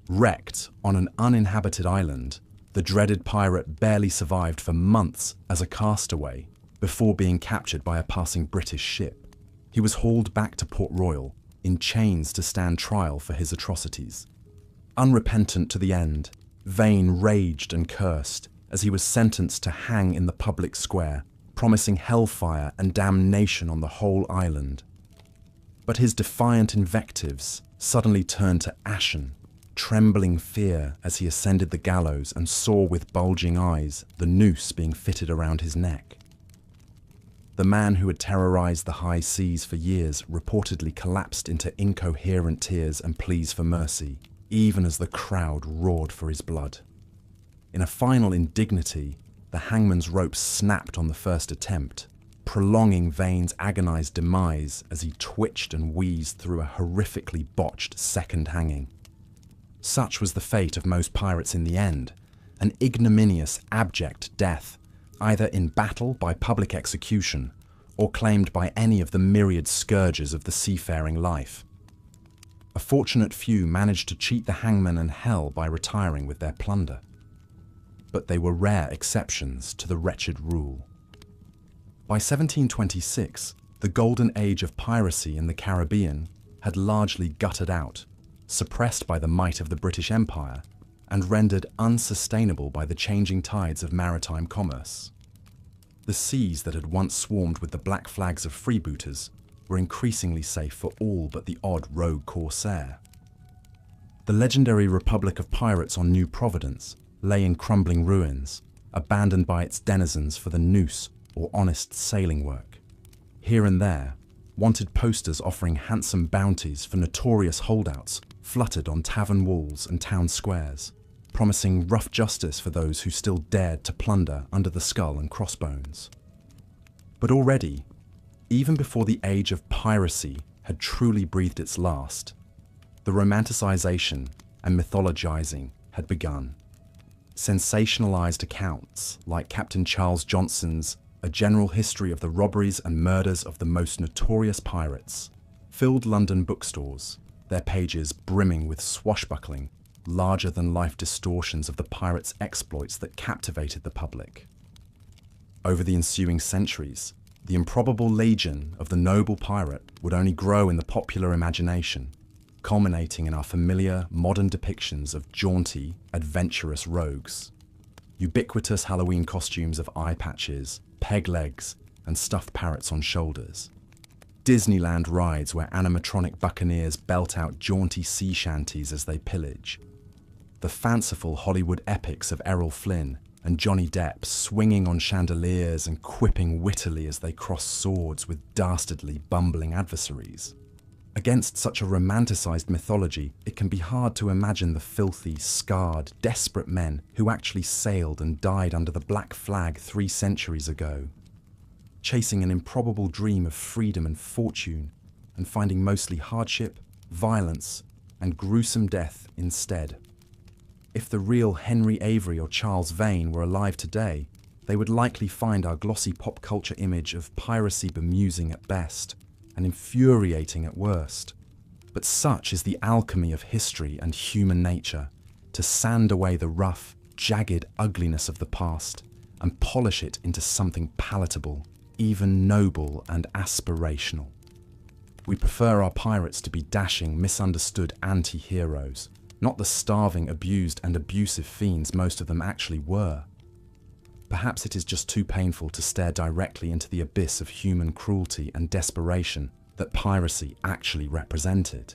Wrecked on an uninhabited island, the dreaded pirate barely survived for months as a castaway before being captured by a passing British ship. He was hauled back to Port Royal in chains to stand trial for his atrocities. Unrepentant to the end, Vane raged and cursed as he was sentenced to hang in the public square, promising hellfire and damnation on the whole island. But his defiant invectives suddenly turned to ashen, trembling fear as he ascended the gallows and saw with bulging eyes the noose being fitted around his neck. The man who had terrorized the high seas for years reportedly collapsed into incoherent tears and pleas for mercy, even as the crowd roared for his blood. In a final indignity, the hangman's rope snapped on the first attempt, prolonging Vane's agonized demise as he twitched and wheezed through a horrifically botched second hanging. Such was the fate of most pirates in the end, an ignominious, abject death, either in battle by public execution or claimed by any of the myriad scourges of the seafaring life. A fortunate few managed to cheat the hangman and hell by retiring with their plunder. But they were rare exceptions to the wretched rule. By 1726, the golden age of piracy in the Caribbean had largely guttered out, suppressed by the might of the British Empire and rendered unsustainable by the changing tides of maritime commerce. The seas that had once swarmed with the black flags of freebooters were increasingly safe for all but the odd rogue corsair. The legendary Republic of Pirates on New Providence lay in crumbling ruins, abandoned by its denizens for the noose or honest sailing work. Here and there, wanted posters offering handsome bounties for notorious holdouts fluttered on tavern walls and town squares, promising rough justice for those who still dared to plunder under the skull and crossbones. But already, even before the age of piracy had truly breathed its last, the romanticization and mythologizing had begun. Sensationalized accounts like Captain Charles Johnson's a general history of the robberies and murders of the most notorious pirates, filled London bookstores, their pages brimming with swashbuckling, larger-than-life distortions of the pirates' exploits that captivated the public. Over the ensuing centuries, the improbable legend of the noble pirate would only grow in the popular imagination, culminating in our familiar modern depictions of jaunty, adventurous rogues. Ubiquitous Halloween costumes of eye patches, peg legs, and stuffed parrots on shoulders. Disneyland rides where animatronic buccaneers belt out jaunty sea shanties as they pillage. The fanciful Hollywood epics of Errol Flynn and Johnny Depp swinging on chandeliers and quipping wittily as they cross swords with dastardly, bumbling adversaries. Against such a romanticized mythology, it can be hard to imagine the filthy, scarred, desperate men who actually sailed and died under the black flag 3 centuries ago, chasing an improbable dream of freedom and fortune, and finding mostly hardship, violence, and gruesome death instead. If the real Henry Avery or Charles Vane were alive today, they would likely find our glossy pop culture image of piracy bemusing at best, and infuriating at worst. But such is the alchemy of history and human nature, to sand away the rough, jagged ugliness of the past and polish it into something palatable, even noble and aspirational. We prefer our pirates to be dashing, misunderstood anti-heroes, not the starving, abused and abusive fiends most of them actually were. Perhaps it is just too painful to stare directly into the abyss of human cruelty and desperation that piracy actually represented.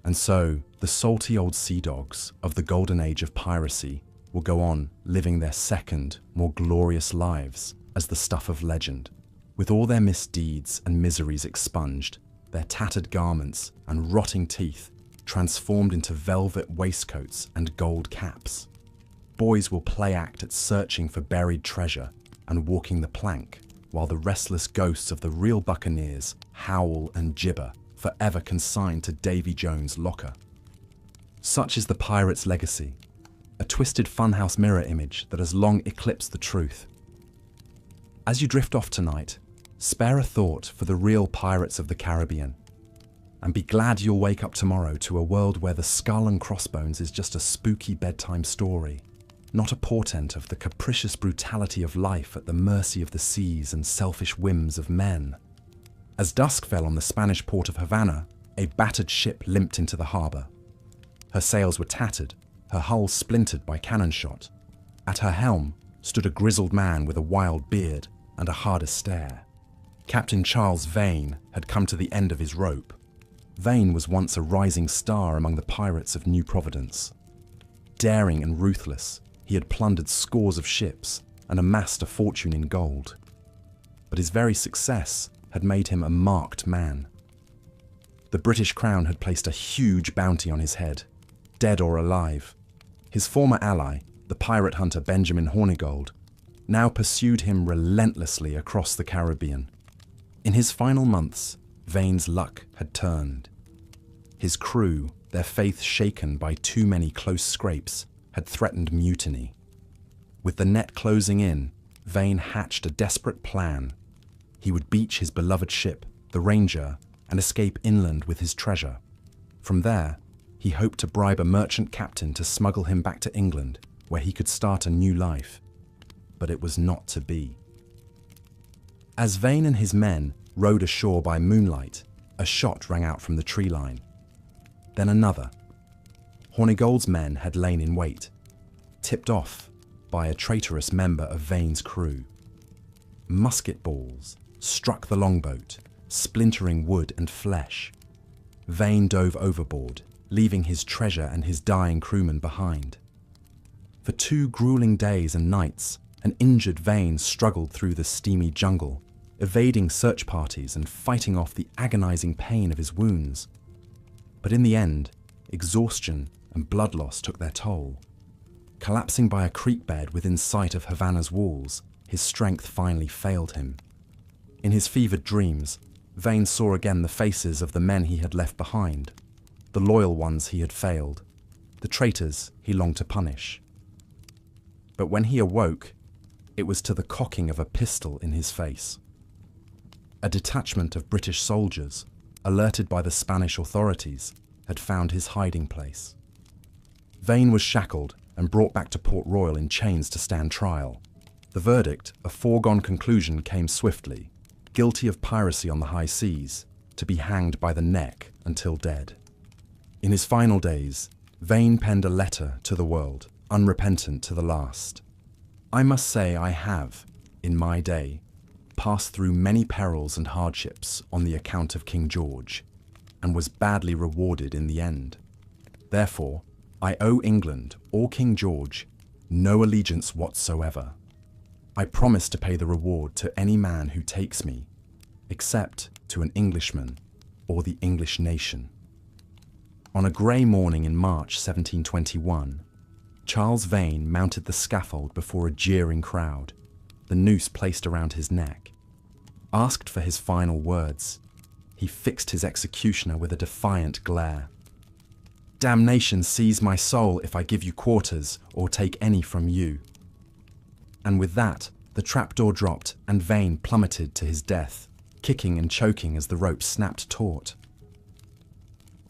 And so, the salty old sea dogs of the golden age of piracy will go on living their second, more glorious lives as the stuff of legend, with all their misdeeds and miseries expunged, their tattered garments and rotting teeth transformed into velvet waistcoats and gold caps. Boys will play act at searching for buried treasure and walking the plank, while the restless ghosts of the real buccaneers howl and gibber, forever consigned to Davy Jones' locker. Such is the pirate's legacy, a twisted funhouse mirror image that has long eclipsed the truth. As you drift off tonight, spare a thought for the real pirates of the Caribbean, and be glad you'll wake up tomorrow to a world where the skull and crossbones is just a spooky bedtime story, not a portent of the capricious brutality of life at the mercy of the seas and selfish whims of men. As dusk fell on the Spanish port of Havana, a battered ship limped into the harbour. Her sails were tattered, her hull splintered by cannon shot. At her helm stood a grizzled man with a wild beard and a harder stare. Captain Charles Vane had come to the end of his rope. Vane was once a rising star among the pirates of New Providence. Daring and ruthless, he had plundered scores of ships and amassed a fortune in gold. But his very success had made him a marked man. The British Crown had placed a huge bounty on his head, dead or alive. His former ally, the pirate hunter Benjamin Hornigold, now pursued him relentlessly across the Caribbean. In his final months, Vane's luck had turned. His crew, their faith shaken by too many close scrapes, had threatened mutiny. With the net closing in, Vane hatched a desperate plan. He would beach his beloved ship, the Ranger, and escape inland with his treasure. From there, he hoped to bribe a merchant captain to smuggle him back to England, where he could start a new life. But it was not to be. As Vane and his men rowed ashore by moonlight, a shot rang out from the tree line. Then another. Hornigold's men had lain in wait, tipped off by a traitorous member of Vane's crew. Musket balls struck the longboat, splintering wood and flesh. Vane dove overboard, leaving his treasure and his dying crewmen behind. For 2 grueling days and nights, an injured Vane struggled through the steamy jungle, evading search parties and fighting off the agonizing pain of his wounds. But in the end, exhaustion and blood loss took their toll. Collapsing by a creek bed within sight of Havana's walls, his strength finally failed him. In his fevered dreams, Vane saw again the faces of the men he had left behind, the loyal ones he had failed, the traitors he longed to punish. But when he awoke, it was to the cocking of a pistol in his face. A detachment of British soldiers, alerted by the Spanish authorities, had found his hiding place. Vane was shackled and brought back to Port Royal in chains to stand trial. The verdict, a foregone conclusion, came swiftly: guilty of piracy on the high seas, to be hanged by the neck until dead. In his final days, Vane penned a letter to the world, unrepentant to the last. I must say I have, in my day, passed through many perils and hardships on the account of King George, and was badly rewarded in the end. Therefore, I owe England or King George no allegiance whatsoever. I promise to pay the reward to any man who takes me, except to an Englishman or the English nation. On a grey morning in March 1721, Charles Vane mounted the scaffold before a jeering crowd, the noose placed around his neck. Asked for his final words, he fixed his executioner with a defiant glare. "Damnation seize my soul if I give you quarters or take any from you." And with that, the trapdoor dropped and Vane plummeted to his death, kicking and choking as the rope snapped taut.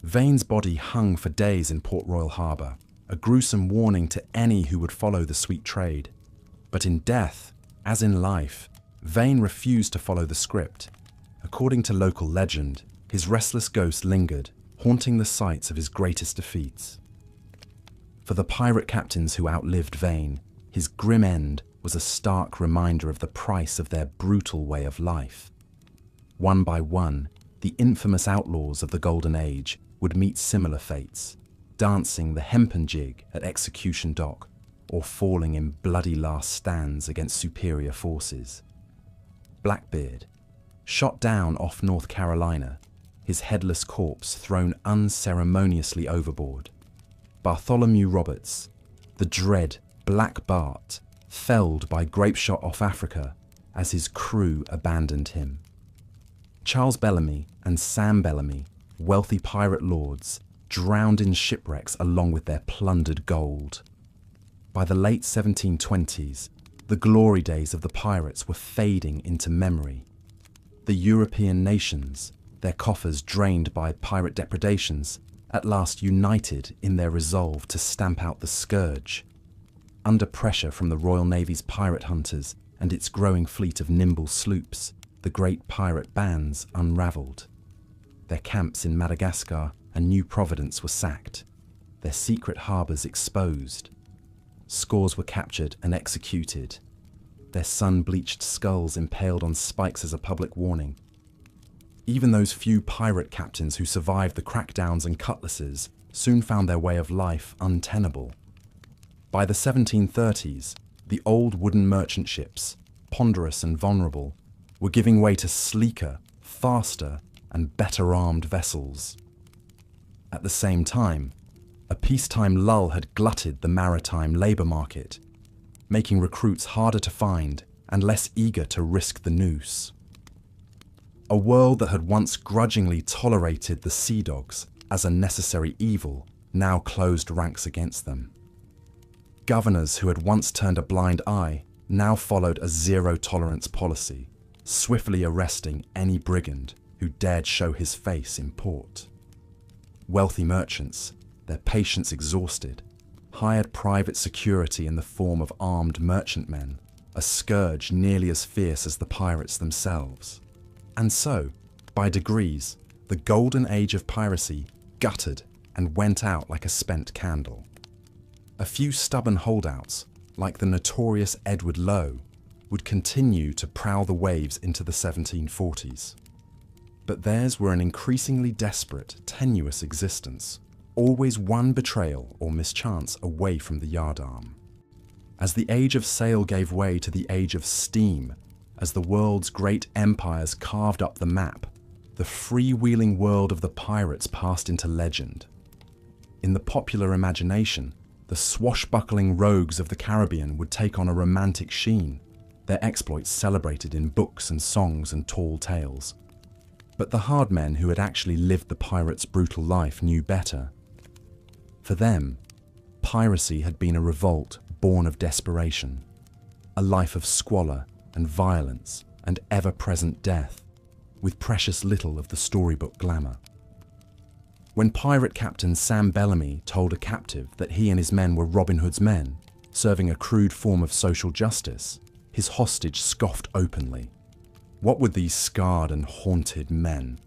Vane's body hung for days in Port Royal harbour, a gruesome warning to any who would follow the sweet trade. But in death, as in life, Vane refused to follow the script. According to local legend, his restless ghost lingered, haunting the sites of his greatest defeats. For the pirate captains who outlived Vane, his grim end was a stark reminder of the price of their brutal way of life. One by one, the infamous outlaws of the Golden Age would meet similar fates, dancing the hempen jig at Execution Dock, or falling in bloody last stands against superior forces. Blackbeard, shot down off North Carolina, his headless corpse thrown unceremoniously overboard. Bartholomew Roberts, the dread Black Bart, felled by grape shot off Africa as his crew abandoned him. Charles Bellamy and Sam Bellamy, wealthy pirate lords, drowned in shipwrecks along with their plundered gold. By the late 1720s, the glory days of the pirates were fading into memory. The European nations, their coffers drained by pirate depredations, at last united in their resolve to stamp out the scourge. Under pressure from the Royal Navy's pirate hunters and its growing fleet of nimble sloops, the great pirate bands unravelled. Their camps in Madagascar and New Providence were sacked, their secret harbours exposed. Scores were captured and executed, their sun-bleached skulls impaled on spikes as a public warning. Even those few pirate captains who survived the crackdowns and cutlasses soon found their way of life untenable. By the 1730s, the old wooden merchant ships, ponderous and vulnerable, were giving way to sleeker, faster, and better armed vessels. At the same time, a peacetime lull had glutted the maritime labour market, making recruits harder to find and less eager to risk the noose. A world that had once grudgingly tolerated the sea dogs as a necessary evil now closed ranks against them. Governors who had once turned a blind eye now followed a zero-tolerance policy, swiftly arresting any brigand who dared show his face in port. Wealthy merchants, their patience exhausted, hired private security in the form of armed merchantmen, a scourge nearly as fierce as the pirates themselves. And so, by degrees, the golden age of piracy guttered and went out like a spent candle. A few stubborn holdouts, like the notorious Edward Lowe, would continue to prowl the waves into the 1740s. But theirs were an increasingly desperate, tenuous existence, always one betrayal or mischance away from the yardarm. As the age of sail gave way to the age of steam, as the world's great empires carved up the map, the freewheeling world of the pirates passed into legend. In the popular imagination, the swashbuckling rogues of the Caribbean would take on a romantic sheen, their exploits celebrated in books and songs and tall tales. But the hard men who had actually lived the pirates' brutal life knew better. For them, piracy had been a revolt born of desperation, a a life of squalor and violence and ever-present death, with precious little of the storybook glamour. When pirate captain Sam Bellamy told a captive that he and his men were Robin Hood's men, serving a crude form of social justice, his hostage scoffed openly. What would these scarred and haunted men,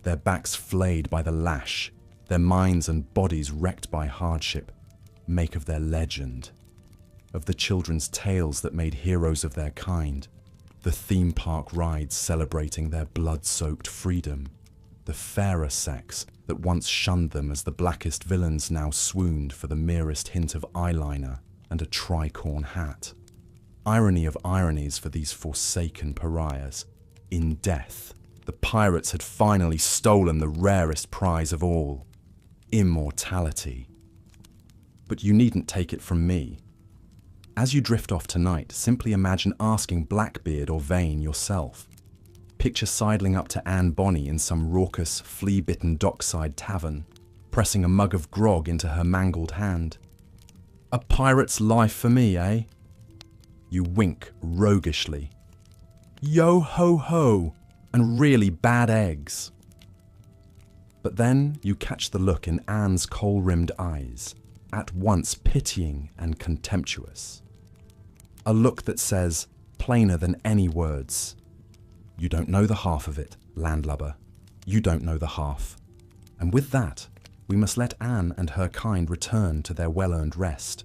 their backs flayed by the lash, their minds and bodies wrecked by hardship, make of their legend? Of the children's tales that made heroes of their kind, the theme park rides celebrating their blood-soaked freedom, the fairer sex that once shunned them as the blackest villains now swooned for the merest hint of eyeliner and a tricorn hat. Irony of ironies for these forsaken pariahs. In death, the pirates had finally stolen the rarest prize of all, immortality. But you needn't take it from me. As you drift off tonight, simply imagine asking Blackbeard or Vane yourself. Picture sidling up to Anne Bonny in some raucous, flea-bitten dockside tavern, pressing a mug of grog into her mangled hand. A pirate's life for me, eh? You wink roguishly. Yo-ho-ho, and really bad eggs. But then you catch the look in Anne's kohl-rimmed eyes, at once pitying and contemptuous. A look that says, plainer than any words, "You don't know the half of it, landlubber. You don't know the half." And with that, we must let Anne and her kind return to their well-earned rest.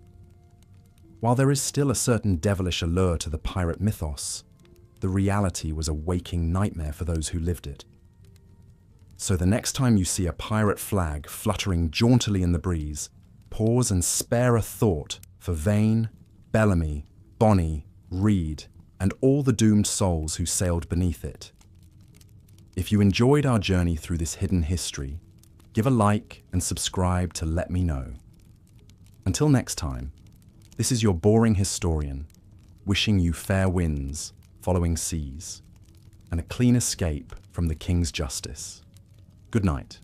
While there is still a certain devilish allure to the pirate mythos, the reality was a waking nightmare for those who lived it. So the next time you see a pirate flag fluttering jauntily in the breeze, pause and spare a thought for Vane, Bellamy, Bonny, Reed, and all the doomed souls who sailed beneath it. If you enjoyed our journey through this hidden history, give a like and subscribe to let me know. Until next time, this is your boring historian, wishing you fair winds, following seas, and a clean escape from the King's justice. Good night.